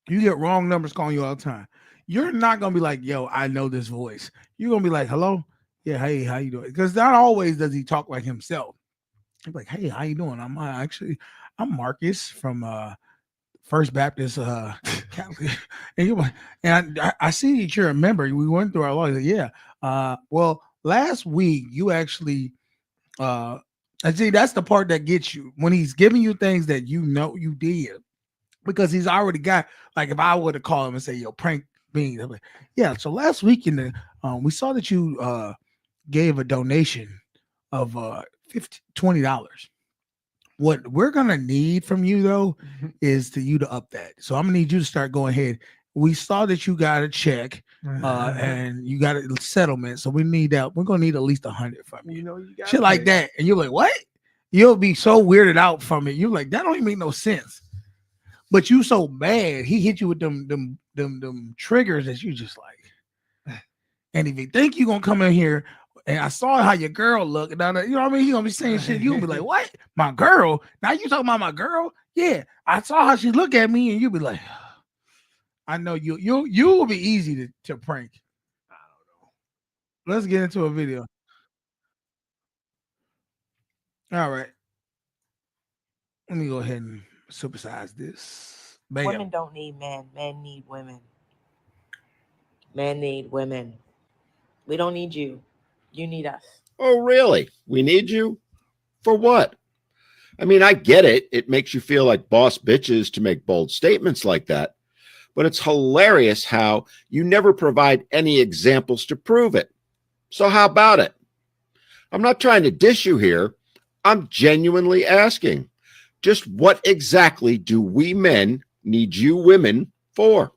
You get wrong numbers calling you all the time. You're not gonna be like, "Yo, I know this voice." You're gonna be like, "Hello, yeah, hey, how you doing?" Because not always does he talk like himself. He's like, "Hey, how you doing? I'm Marcus from First Baptist Catholic." And you're like, and I see that you're a member. We went through our law. Like, yeah. Well, last week you actually and see that's the part that gets you when he's giving you things that you know you did, because he's already got, like, if I were to call him and say, "Yo, prank beans," I'm like, yeah. So last week we saw that you gave a donation of $20. What we're gonna need from you though is you to up that. So I'm gonna need you to start going ahead. We saw that you got a check and you got a settlement, so we need that. We're gonna need at least 100 from you. You know, you got Shit like that, and you're like, what? You'll be so weirded out from it. You're like, that don't even make no sense. But you so mad, he hit you with them triggers that you just like. And if you think you're gonna come in here, and I saw how your girl looked, you know what I mean? He gonna be saying shit. You gonna be like, what? My girl? Now you talking about my girl? Yeah, I saw how she looked at me, and you'll be like, I know you will be easy to prank. I don't know. Let's get into a video. All right. Let me go ahead and supersize this. Bam. Women don't need men. Men need women. Men need women. We don't need you. You need us. Oh, really? We need you? For what? I mean, I get it. It makes you feel like boss bitches to make bold statements like that. But it's hilarious how you never provide any examples to prove it. So how about it? I'm not trying to dish you here. I'm genuinely asking, just what exactly do we men need you women for?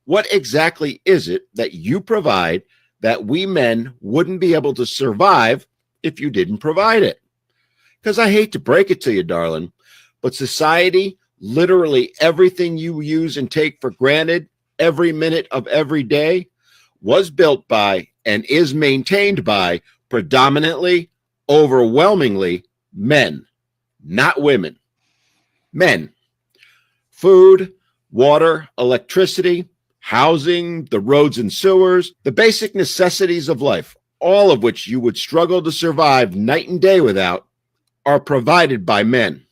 What exactly is it that you provide that we men wouldn't be able to survive if you didn't provide it? Because I hate to break it to you, darling, but society, literally everything you use and take for granted every minute of every day, was built by and is maintained by predominantly, overwhelmingly men, not women. Men. Food, water, electricity, housing, the roads and sewers, the basic necessities of life, all of which you would struggle to survive night and day without, are provided by men.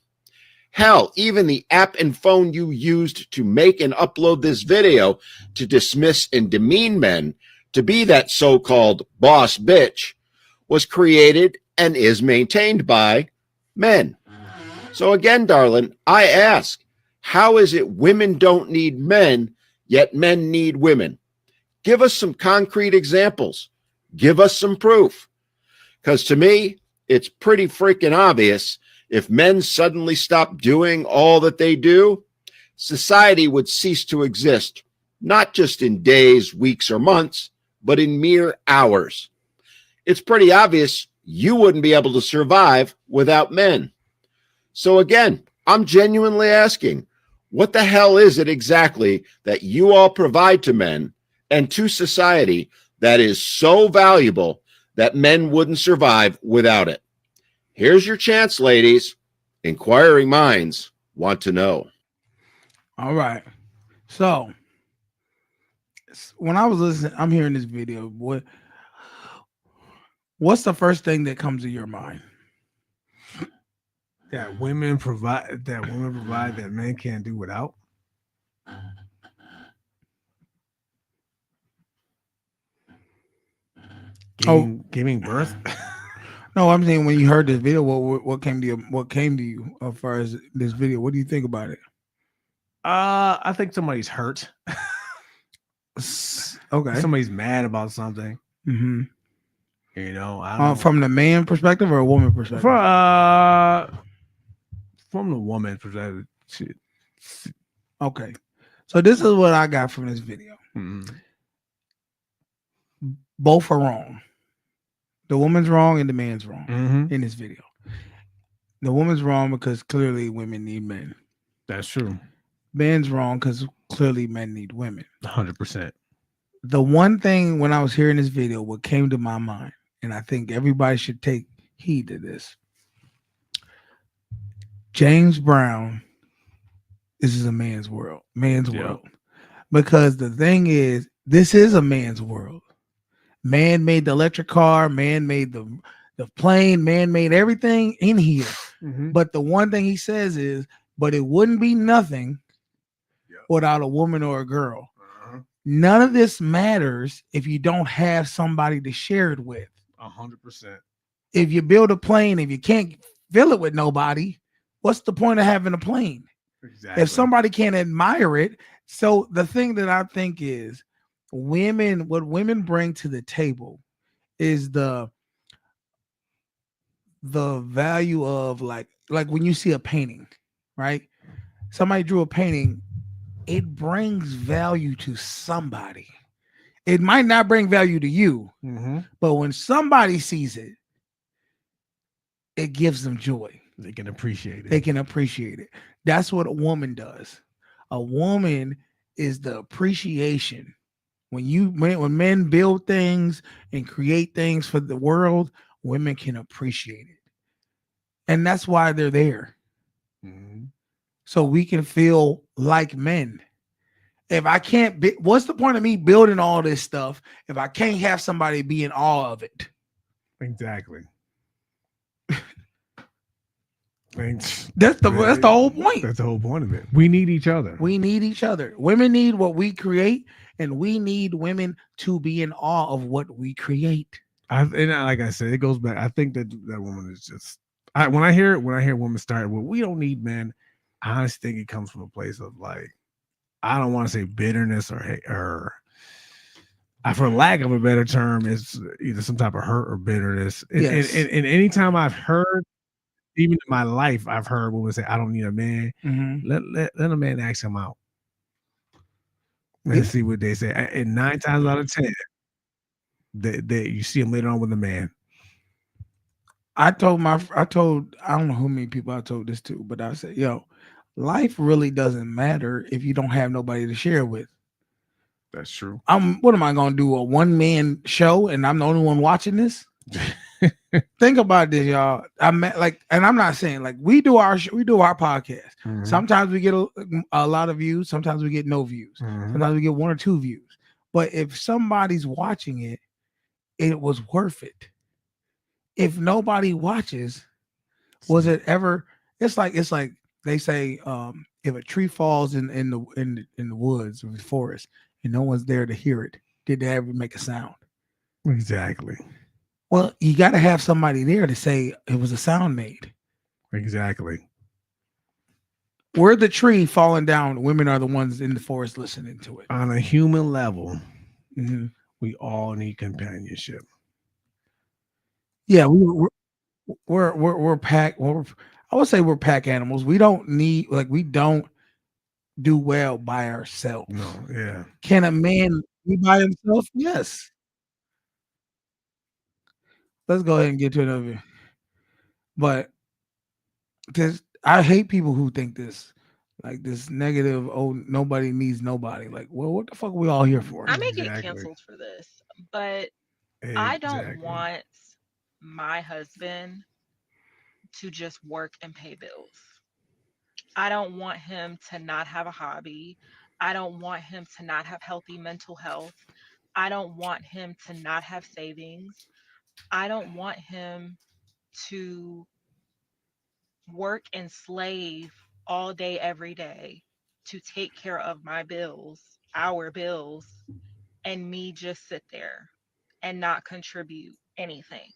Hell, even the app and phone you used to make and upload this video to dismiss and demean men to be that so-called boss bitch was created and is maintained by men. So again, darling, I ask, how is it women don't need men, yet men need women? Give us some concrete examples. Give us some proof. Because to me, it's pretty freaking obvious if men suddenly stop doing all that they do, society would cease to exist, not just in days, weeks, or months, but in mere hours. it's pretty obvious you wouldn't be able to survive without men. So again, I'm genuinely asking, what the hell is it exactly that you all provide to men and to society that is so valuable that men wouldn't survive without it? Here's your chance, ladies. Inquiring minds want to know. All right. So when I was listening, I'm hearing this video. What's the first thing that comes to your mind? That women provide that men can't do without. Giving birth. No, I'm saying when you heard this video, what came to you? What came to you as far as this video? What do you think about it? I think somebody's hurt. Okay, somebody's mad about something. Mm-hmm. You know, I don't from the man perspective or a woman perspective? From the woman perspective. Okay, so this is what I got from this video. Mm-hmm. Both are wrong. The woman's wrong and the man's wrong Mm-hmm. in this video. The woman's wrong because clearly women need men. That's true. Man's wrong because clearly men need women. 100%. The one thing when I was hearing this video, what came to my mind, and I think everybody should take heed to this. James Brown, this is a man's world. World. Because the thing is, this is a man's world. Man made the electric car, man made the plane, man made everything in here. Mm-hmm. But the one thing he says is, but it wouldn't be nothing without a woman or a girl. Uh-huh. None of this matters if you don't have somebody to share it with. 100%. If you build a plane, if you can't fill it with nobody, what's the point of having a plane? Exactly. If somebody can't admire it. So the thing that I think is what women bring to the table is the value of like when you see a painting, right? Somebody drew a painting, it brings value to somebody. It might not bring value to you, mm-hmm. but when somebody sees it, it gives them joy. They can appreciate it. They can appreciate it. That's what a woman does. A woman is the appreciation. When men build things and create things for the world, women can appreciate it. And that's why they're there. Mm-hmm. So we can feel like men. If I can't be, what's the point of me building all this stuff if I can't have somebody be in awe of it? Exactly. That's the whole point. That's the whole point of it. We need each other. We need each other. Women need what we create, and we need women to be in awe of what we create. And like I said, it goes back. I think that woman is just. When I hear women start, well, we don't need men. I honestly think it comes from a place of like, I don't want to say bitterness or for lack of a better term, it's either some type of hurt or bitterness. Yes. And anytime I've heard, even in my life, I've heard women say, I don't need a man. Mm-hmm. Let a man ask him out. Let's see what they say. And 9 times out of 10, they you see him later on with a man. I don't know how many people I told this to, but I said, yo, life really doesn't matter if you don't have nobody to share with. That's true. What am I gonna do? A one-man show and I'm the only one watching this? Think about this, y'all. And I'm not saying like we do our podcast. Mm-hmm. Sometimes we get a lot of views, sometimes we get no views, mm-hmm. sometimes we get 1 or 2 views. But if somebody's watching it, it was worth it. If nobody watches, was it ever? It's like they say, if a tree falls in the woods or the forest and no one's there to hear it, did they ever make a sound? Exactly. Well, you got to have somebody there to say it was a sound made. Exactly. We're the tree falling down. Women are the ones in the forest listening to it. On a human level, mm-hmm. we all need companionship. Yeah, we're pack. I would say we're pack animals. We don't do well by ourselves. No, yeah. Can a man be by himself? Yes. let's go ahead and get to another. But I hate people who think this, like this negative. Oh, nobody needs nobody. Like, well, what the fuck are we all here for? I may get Exactly. canceled for this, but I don't Exactly. want my husband to just work and pay bills. I don't want him to not have a hobby. I don't want him to not have healthy mental health. I don't want him to not have savings. I don't want him to work and slave all day, every day to take care of my bills, our bills, and me just sit there and not contribute anything.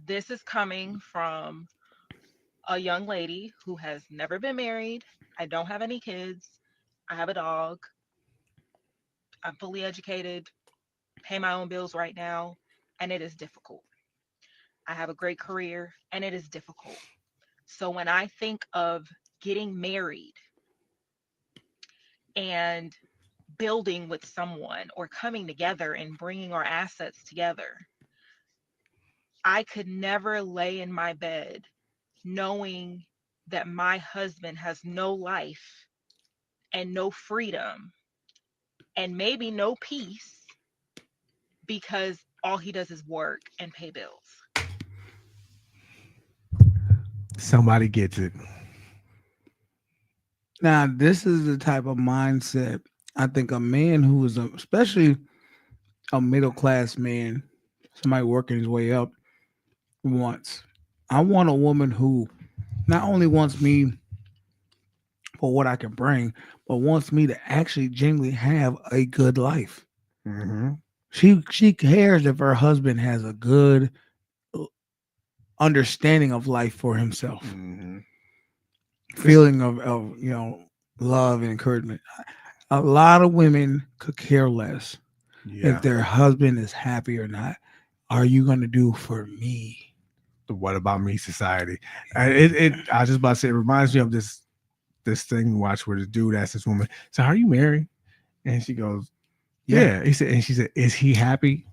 This is coming from a young lady who has never been married. I don't have any kids. I have a dog. I'm fully educated, pay my own bills right now, and it is difficult. I have a great career, and it is difficult. So when I think of getting married and building with someone or coming together and bringing our assets together, I could never lay in my bed knowing that my husband has no life and no freedom and maybe no peace because all he does is work and pay bills. Somebody gets it. Now, this is the type of mindset I think a man who is, especially a middle class man, somebody working his way up, wants. I want a woman who not only wants me for what I can bring, but wants me to actually genuinely have a good life. Mm-hmm. She cares if her husband has a good understanding of life for himself, Mm-hmm. feeling of love and encouragement. A lot of women could care less if their husband is happy or not. Are you going to do for me? The what about me society? I was just about to say, it reminds me of this thing we watch where the dude asks this woman, "So are you married?" And she goes, "Yeah." He said, and she said, "Is he happy?"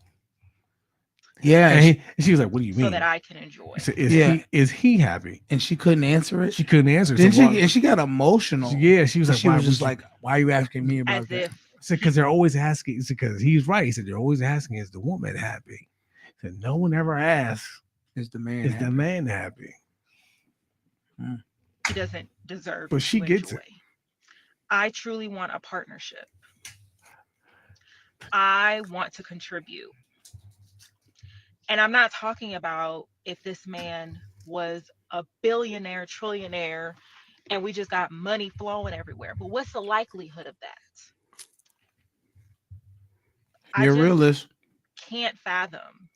Yeah. And she was like, "What do you mean?" So that I can enjoy. He said, is he happy? And she couldn't answer it. She couldn't answer. Then she got emotional. Yeah, she was like, she was just like, "Why are you asking me about As that?" if I said, because they're always asking. Because he's right. He said they're always asking, "Is the woman happy?" He said, no one ever asks, "Is the man is happy?" the man happy? he doesn't deserve But she to gets enjoy. it. I truly want a partnership. I want to contribute. And I'm not talking about if this man was a billionaire, trillionaire, and we just got money flowing everywhere. But what's the likelihood of that? I You're a just realist. can't fathom.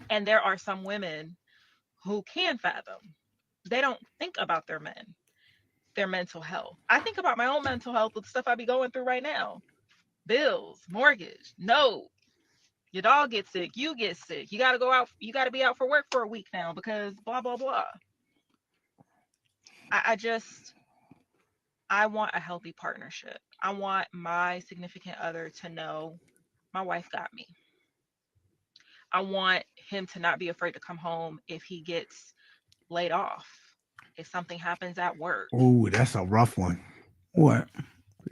And there are some women who can fathom. They don't think about their men, their mental health. I think about my own mental health with the stuff I be going through right now. Bills, mortgage, no. Your dog gets sick, you get sick. You gotta go out, you gotta be out for work for a week now because blah blah blah. I want a healthy partnership. I want my significant other to know my wife got me. I want him to not be afraid to come home if he gets laid off, if something happens at work. Oh, that's a rough one. What?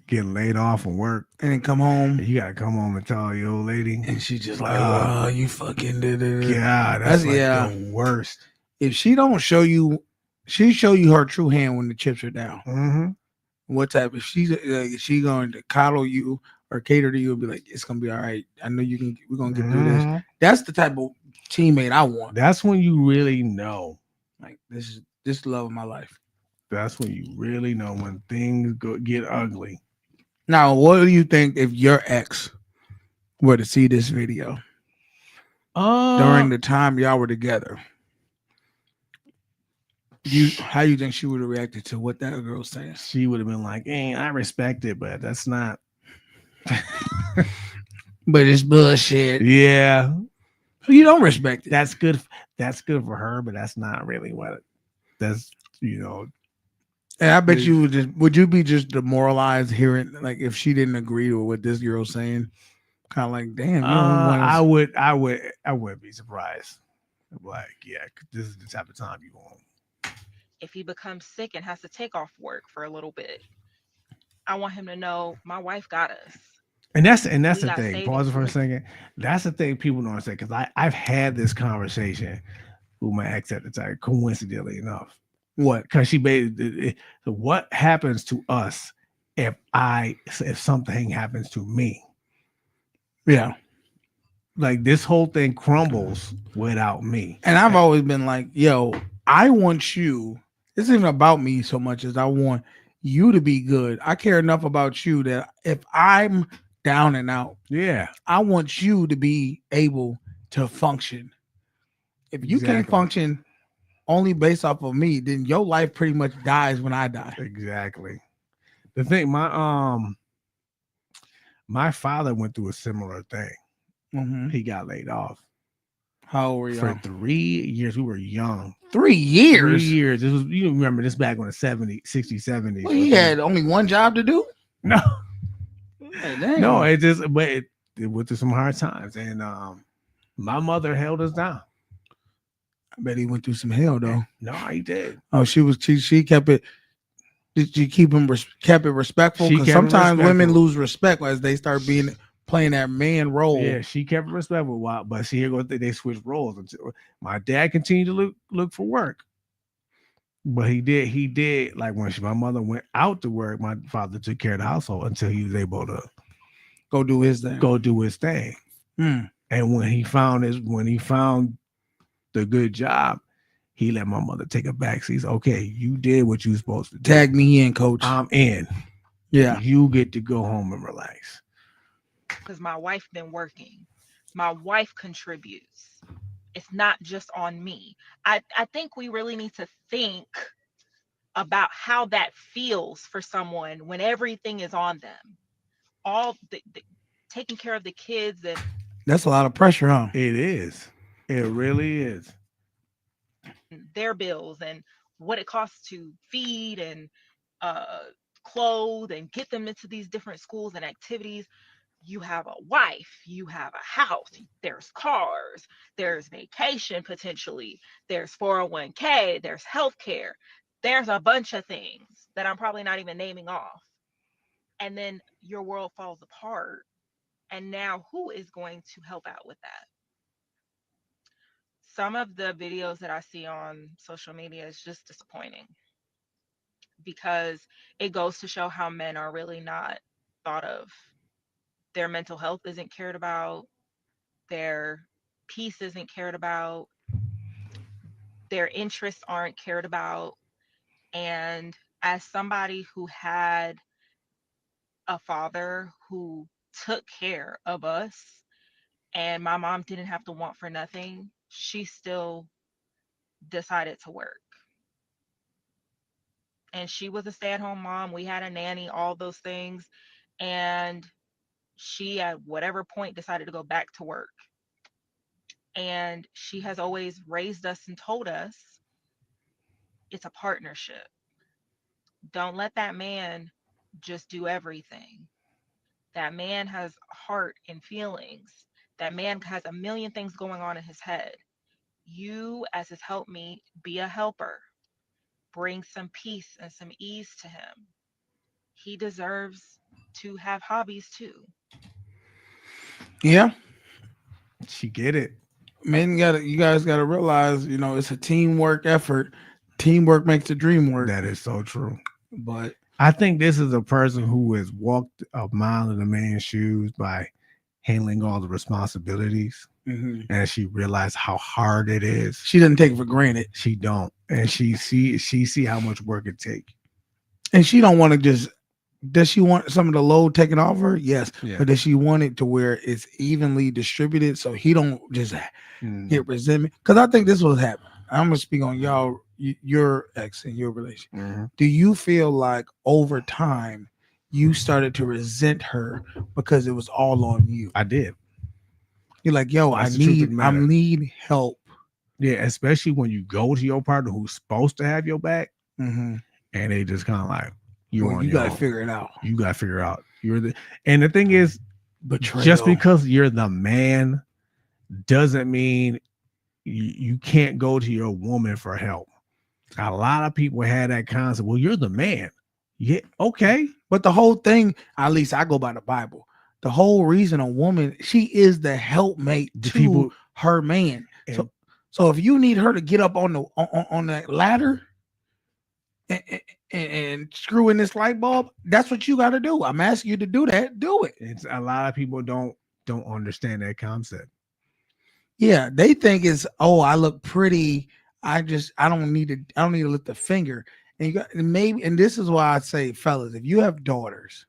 Getting laid off from work and then come home. You gotta come home and tell your old lady, and she just like, "Oh, you fucking did it." God, that's like the worst. If she don't show you, she show you her true hand when the chips are down. Mm-hmm. What type? If she going to coddle you or cater to you and be like, "It's gonna be all right. I know you can. We're gonna get through this." That's the type of teammate I want. That's when you really know, like this is the love of my life. That's when you really know when things get ugly. Now, what do you think if your ex were to see this video during the time y'all were together? How you think she would have reacted to what that girl's saying? She would have been like, "Hey, I respect it, but that's not." But it's bullshit. Yeah, you don't respect it. That's good. That's good for her, but that's not really what. That's And I bet you would you be just demoralized hearing like if she didn't agree with what this girl's saying? Kind of like, damn, you don't want I wouldn't be surprised. Like, yeah, this is the type of time you want. If he becomes sick and has to take off work for a little bit, I want him to know my wife got us. And that's We the got thing. savings. Pause it for a second. That's the thing people don't understand because I've had this conversation with my ex at the time. Coincidentally enough, what? Because she made so what happens to us if something happens to me? Yeah. Like this whole thing crumbles without me. And I've always been like, yo, I want you. It's not even about me so much as I want you to be good. I care enough about you that if I'm down and out, yeah, I want you to be able to function. If you can't function only based off of me, then your life pretty much dies when I die. Exactly. The thing, my father went through a similar thing. Mm-hmm. He got laid off. How old were you? For 3 years. We were young. 3 years? 3 years. This was, you remember this back in the 70s, 60s, 70s. Well, he had only one job to do? No. Hey, no, it went through some hard times. And my mother held us down. I bet he went through some hell though. No, he did. Oh, she kept it. Did she kept it respectful? Because sometimes women lose respect as they start playing that man role. Yeah, she kept it respectful. But see, here they switched roles. My dad continued to look for work, but he did like when my mother went out to work, my father took care of the household until he was able to go do his thing. And when he found the good job, he let my mother take a back seat. Okay, you did what you were supposed to do. Tag me in, coach. I'm in. Yeah. You get to go home and relax. Because my wife been working. My wife contributes. It's not just on me. I think we really need to think about how that feels for someone when everything is on them. All the taking care of the kids. And that's a lot of pressure, huh? It is. It really is. Their bills and what it costs to feed and clothe and get them into these different schools and activities. You have a wife, you have a house, there's cars, there's vacation potentially, there's 401k, there's healthcare, there's a bunch of things that I'm probably not even naming off. And then your world falls apart. And now who is going to help out with that? Some of the videos that I see on social media is just disappointing because it goes to show how men are really not thought of. Their mental health isn't cared about. Their peace isn't cared about. Their interests aren't cared about. And as somebody who had a father who took care of us, and my mom didn't have to want for nothing, she still decided to work. And she was a stay-at-home mom. We had a nanny, all those things. And she, at whatever point, decided to go back to work. And she has always raised us and told us it's a partnership. Don't let that man just do everything. That man has heart and feelings. That man has a million things going on in his head. You, as his helpmeet, be a helper. Bring some peace and some ease to him. He deserves to have hobbies too. Yeah. She get it. Men you guys gotta realize, it's a teamwork effort. Teamwork makes the dream work. That is so true. But I think this is a person who has walked a mile in a man's shoes by handling all the responsibilities. Mm-hmm. And she realized how hard it is. She doesn't take it for granted. She don't. And she see how much work it takes. And she don't want to does she want some of the load taken off her? Yes. Yeah. But does she want it to where it's evenly distributed so he don't just get resentment? Because I think this was happening. I'm going to speak on your ex and your relationship. Mm-hmm. Do you feel like over time you started to resent her because it was all on you? I did. You're like, yo, I need help. Yeah, especially when you go to your partner who's supposed to have your back, mm-hmm. and they just kind of like, you got to figure it out. You got to figure out. And the thing is, betrayal. Just because you're the man doesn't mean you can't go to your woman for help. A lot of people had that concept. Well, you're the man. Yeah, okay. But the whole thing, at least I go by the Bible. The whole reason a woman, she is the helpmate to her man. So if you need her to get up on the on that ladder and screw in this light bulb, that's what you got to do. I'm asking you to do that. Do it. It's a lot of people don't understand that concept. Yeah, they think it's, oh, I look pretty. I don't need to lift a finger. And you got and this is why I say, fellas, if you have daughters,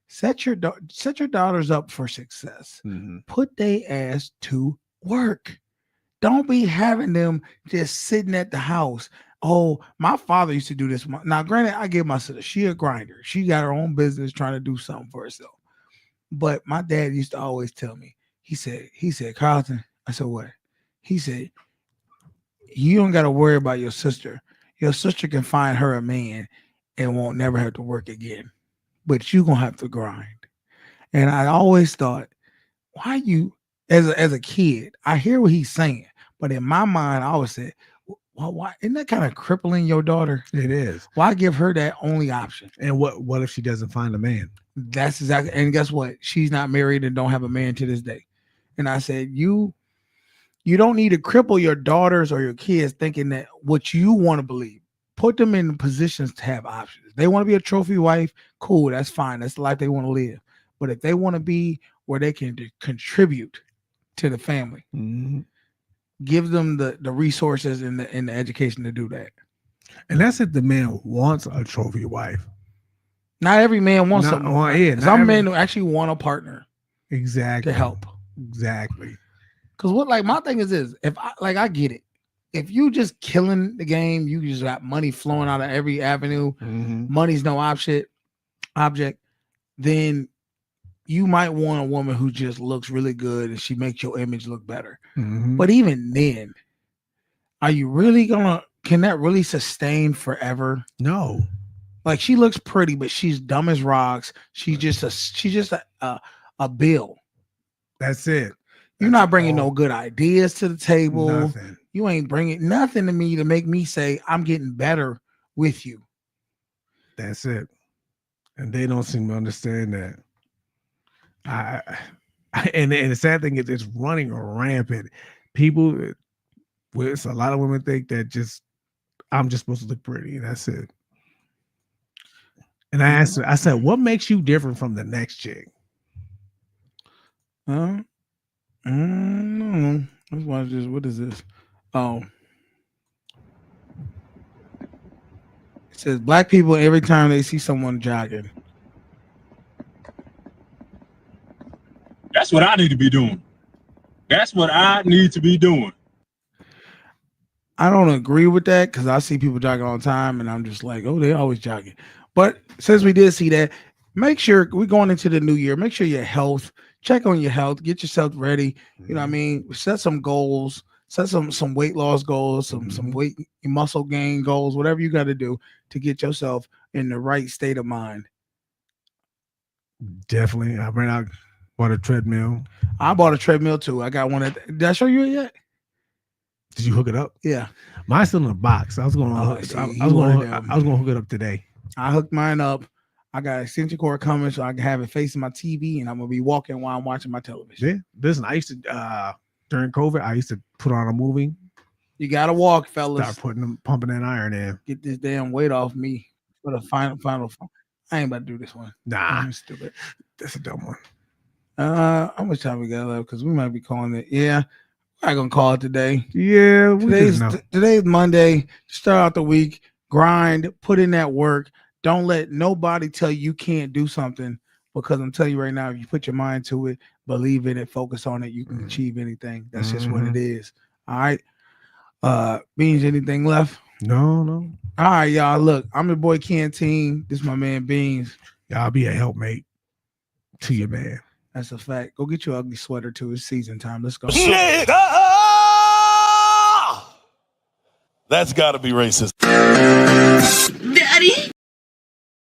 set your daughters up for success. Mm-hmm. Put their ass to work. Don't be having them just sitting at the house. Oh, my father used to do this. Now, granted, I give my sister, she a grinder. She got her own business trying to do something for herself. But my dad used to always tell me, he said, Carlton, I said, what? He said, you don't got to worry about your sister. Your sister can find her a man and won't never have to work again. But you going to have to grind. And I always thought, why you, as a kid, I hear what he's saying. But in my mind, I always said, well, why isn't that kind of crippling your daughter? It is. Why give her that only option? And what if she doesn't find a man? That's exactly. And guess what? She's not married and don't have a man to this day. And I said, you don't need to cripple your daughters or your kids thinking that what you want to believe. Put them in positions to have options. They want to be a trophy wife, cool, that's fine. That's the life they want to live. But if they want to be where they can contribute to the family, mm-hmm. give them the resources and the education to do that. And that's if the man wants a trophy wife. Not every man wants something. Some men actually want a partner. Exactly. To help. Exactly. Because my thing is this, if I get it. If you just killing the game, you just got money flowing out of every avenue, mm-hmm. money's no object, then you might want a woman who just looks really good and she makes your image look better. Mm-hmm. But even then, are you really can that really sustain forever? No. Like, she looks pretty, but she's dumb as rocks. She's just a bill. That's it. You're not bringing no good ideas to the table. Nothing. You ain't bringing nothing to me to make me say I'm getting better with you. That's it. And they don't seem to understand that. And the sad thing is, it's running rampant. People, a lot of women think that I'm just supposed to look pretty, and that's it. And I said, what makes you different from the next chick? No. Let's watch this. What is this? Oh. It says black people every time they see someone jogging. That's what I need to be doing. That's what I need to be doing. I don't agree with that because I see people jogging all the time and I'm just like, oh, they're always jogging. But since we did see that, make sure we're going into the new year. Make sure your health, check on your health, get yourself ready. You know what I mean? Set some goals, set some weight loss goals, some weight muscle gain goals, whatever you got to do to get yourself in the right state of mind. Definitely. I bought a treadmill. I bought a treadmill too. I got one. Did I show you it yet? Did you hook it up? Yeah. Mine's still in a box. I was going to hook it up today. I hooked mine up. I got an extension cord coming so I can have it facing my TV and I'm going to be walking while I'm watching my television. Yeah. Listen, I used to, during COVID, I used to put on a movie. You got to walk, fellas. Start pumping that iron in. Get this damn weight off me for the final. I ain't about to do this one. Nah. I'm stupid. That's a dumb one. How much time we got left? Because we might be calling it. Yeah. I'm not going to call it today. Yeah. Today's Monday. Start out the week. Grind. Put in that work. Don't let nobody tell you can't do something, because I'm telling you right now, if you put your mind to it, believe in it, focus on it, you can achieve anything. That's just what it is. All right. Beans, anything left? No. All right, y'all. Look, I'm your boy Canteen. This is my man Beans. Y'all be a helpmate to your man. That's a fact. Go get your ugly sweater too. It's season time. Let's go. Nigga! That's gotta be racist.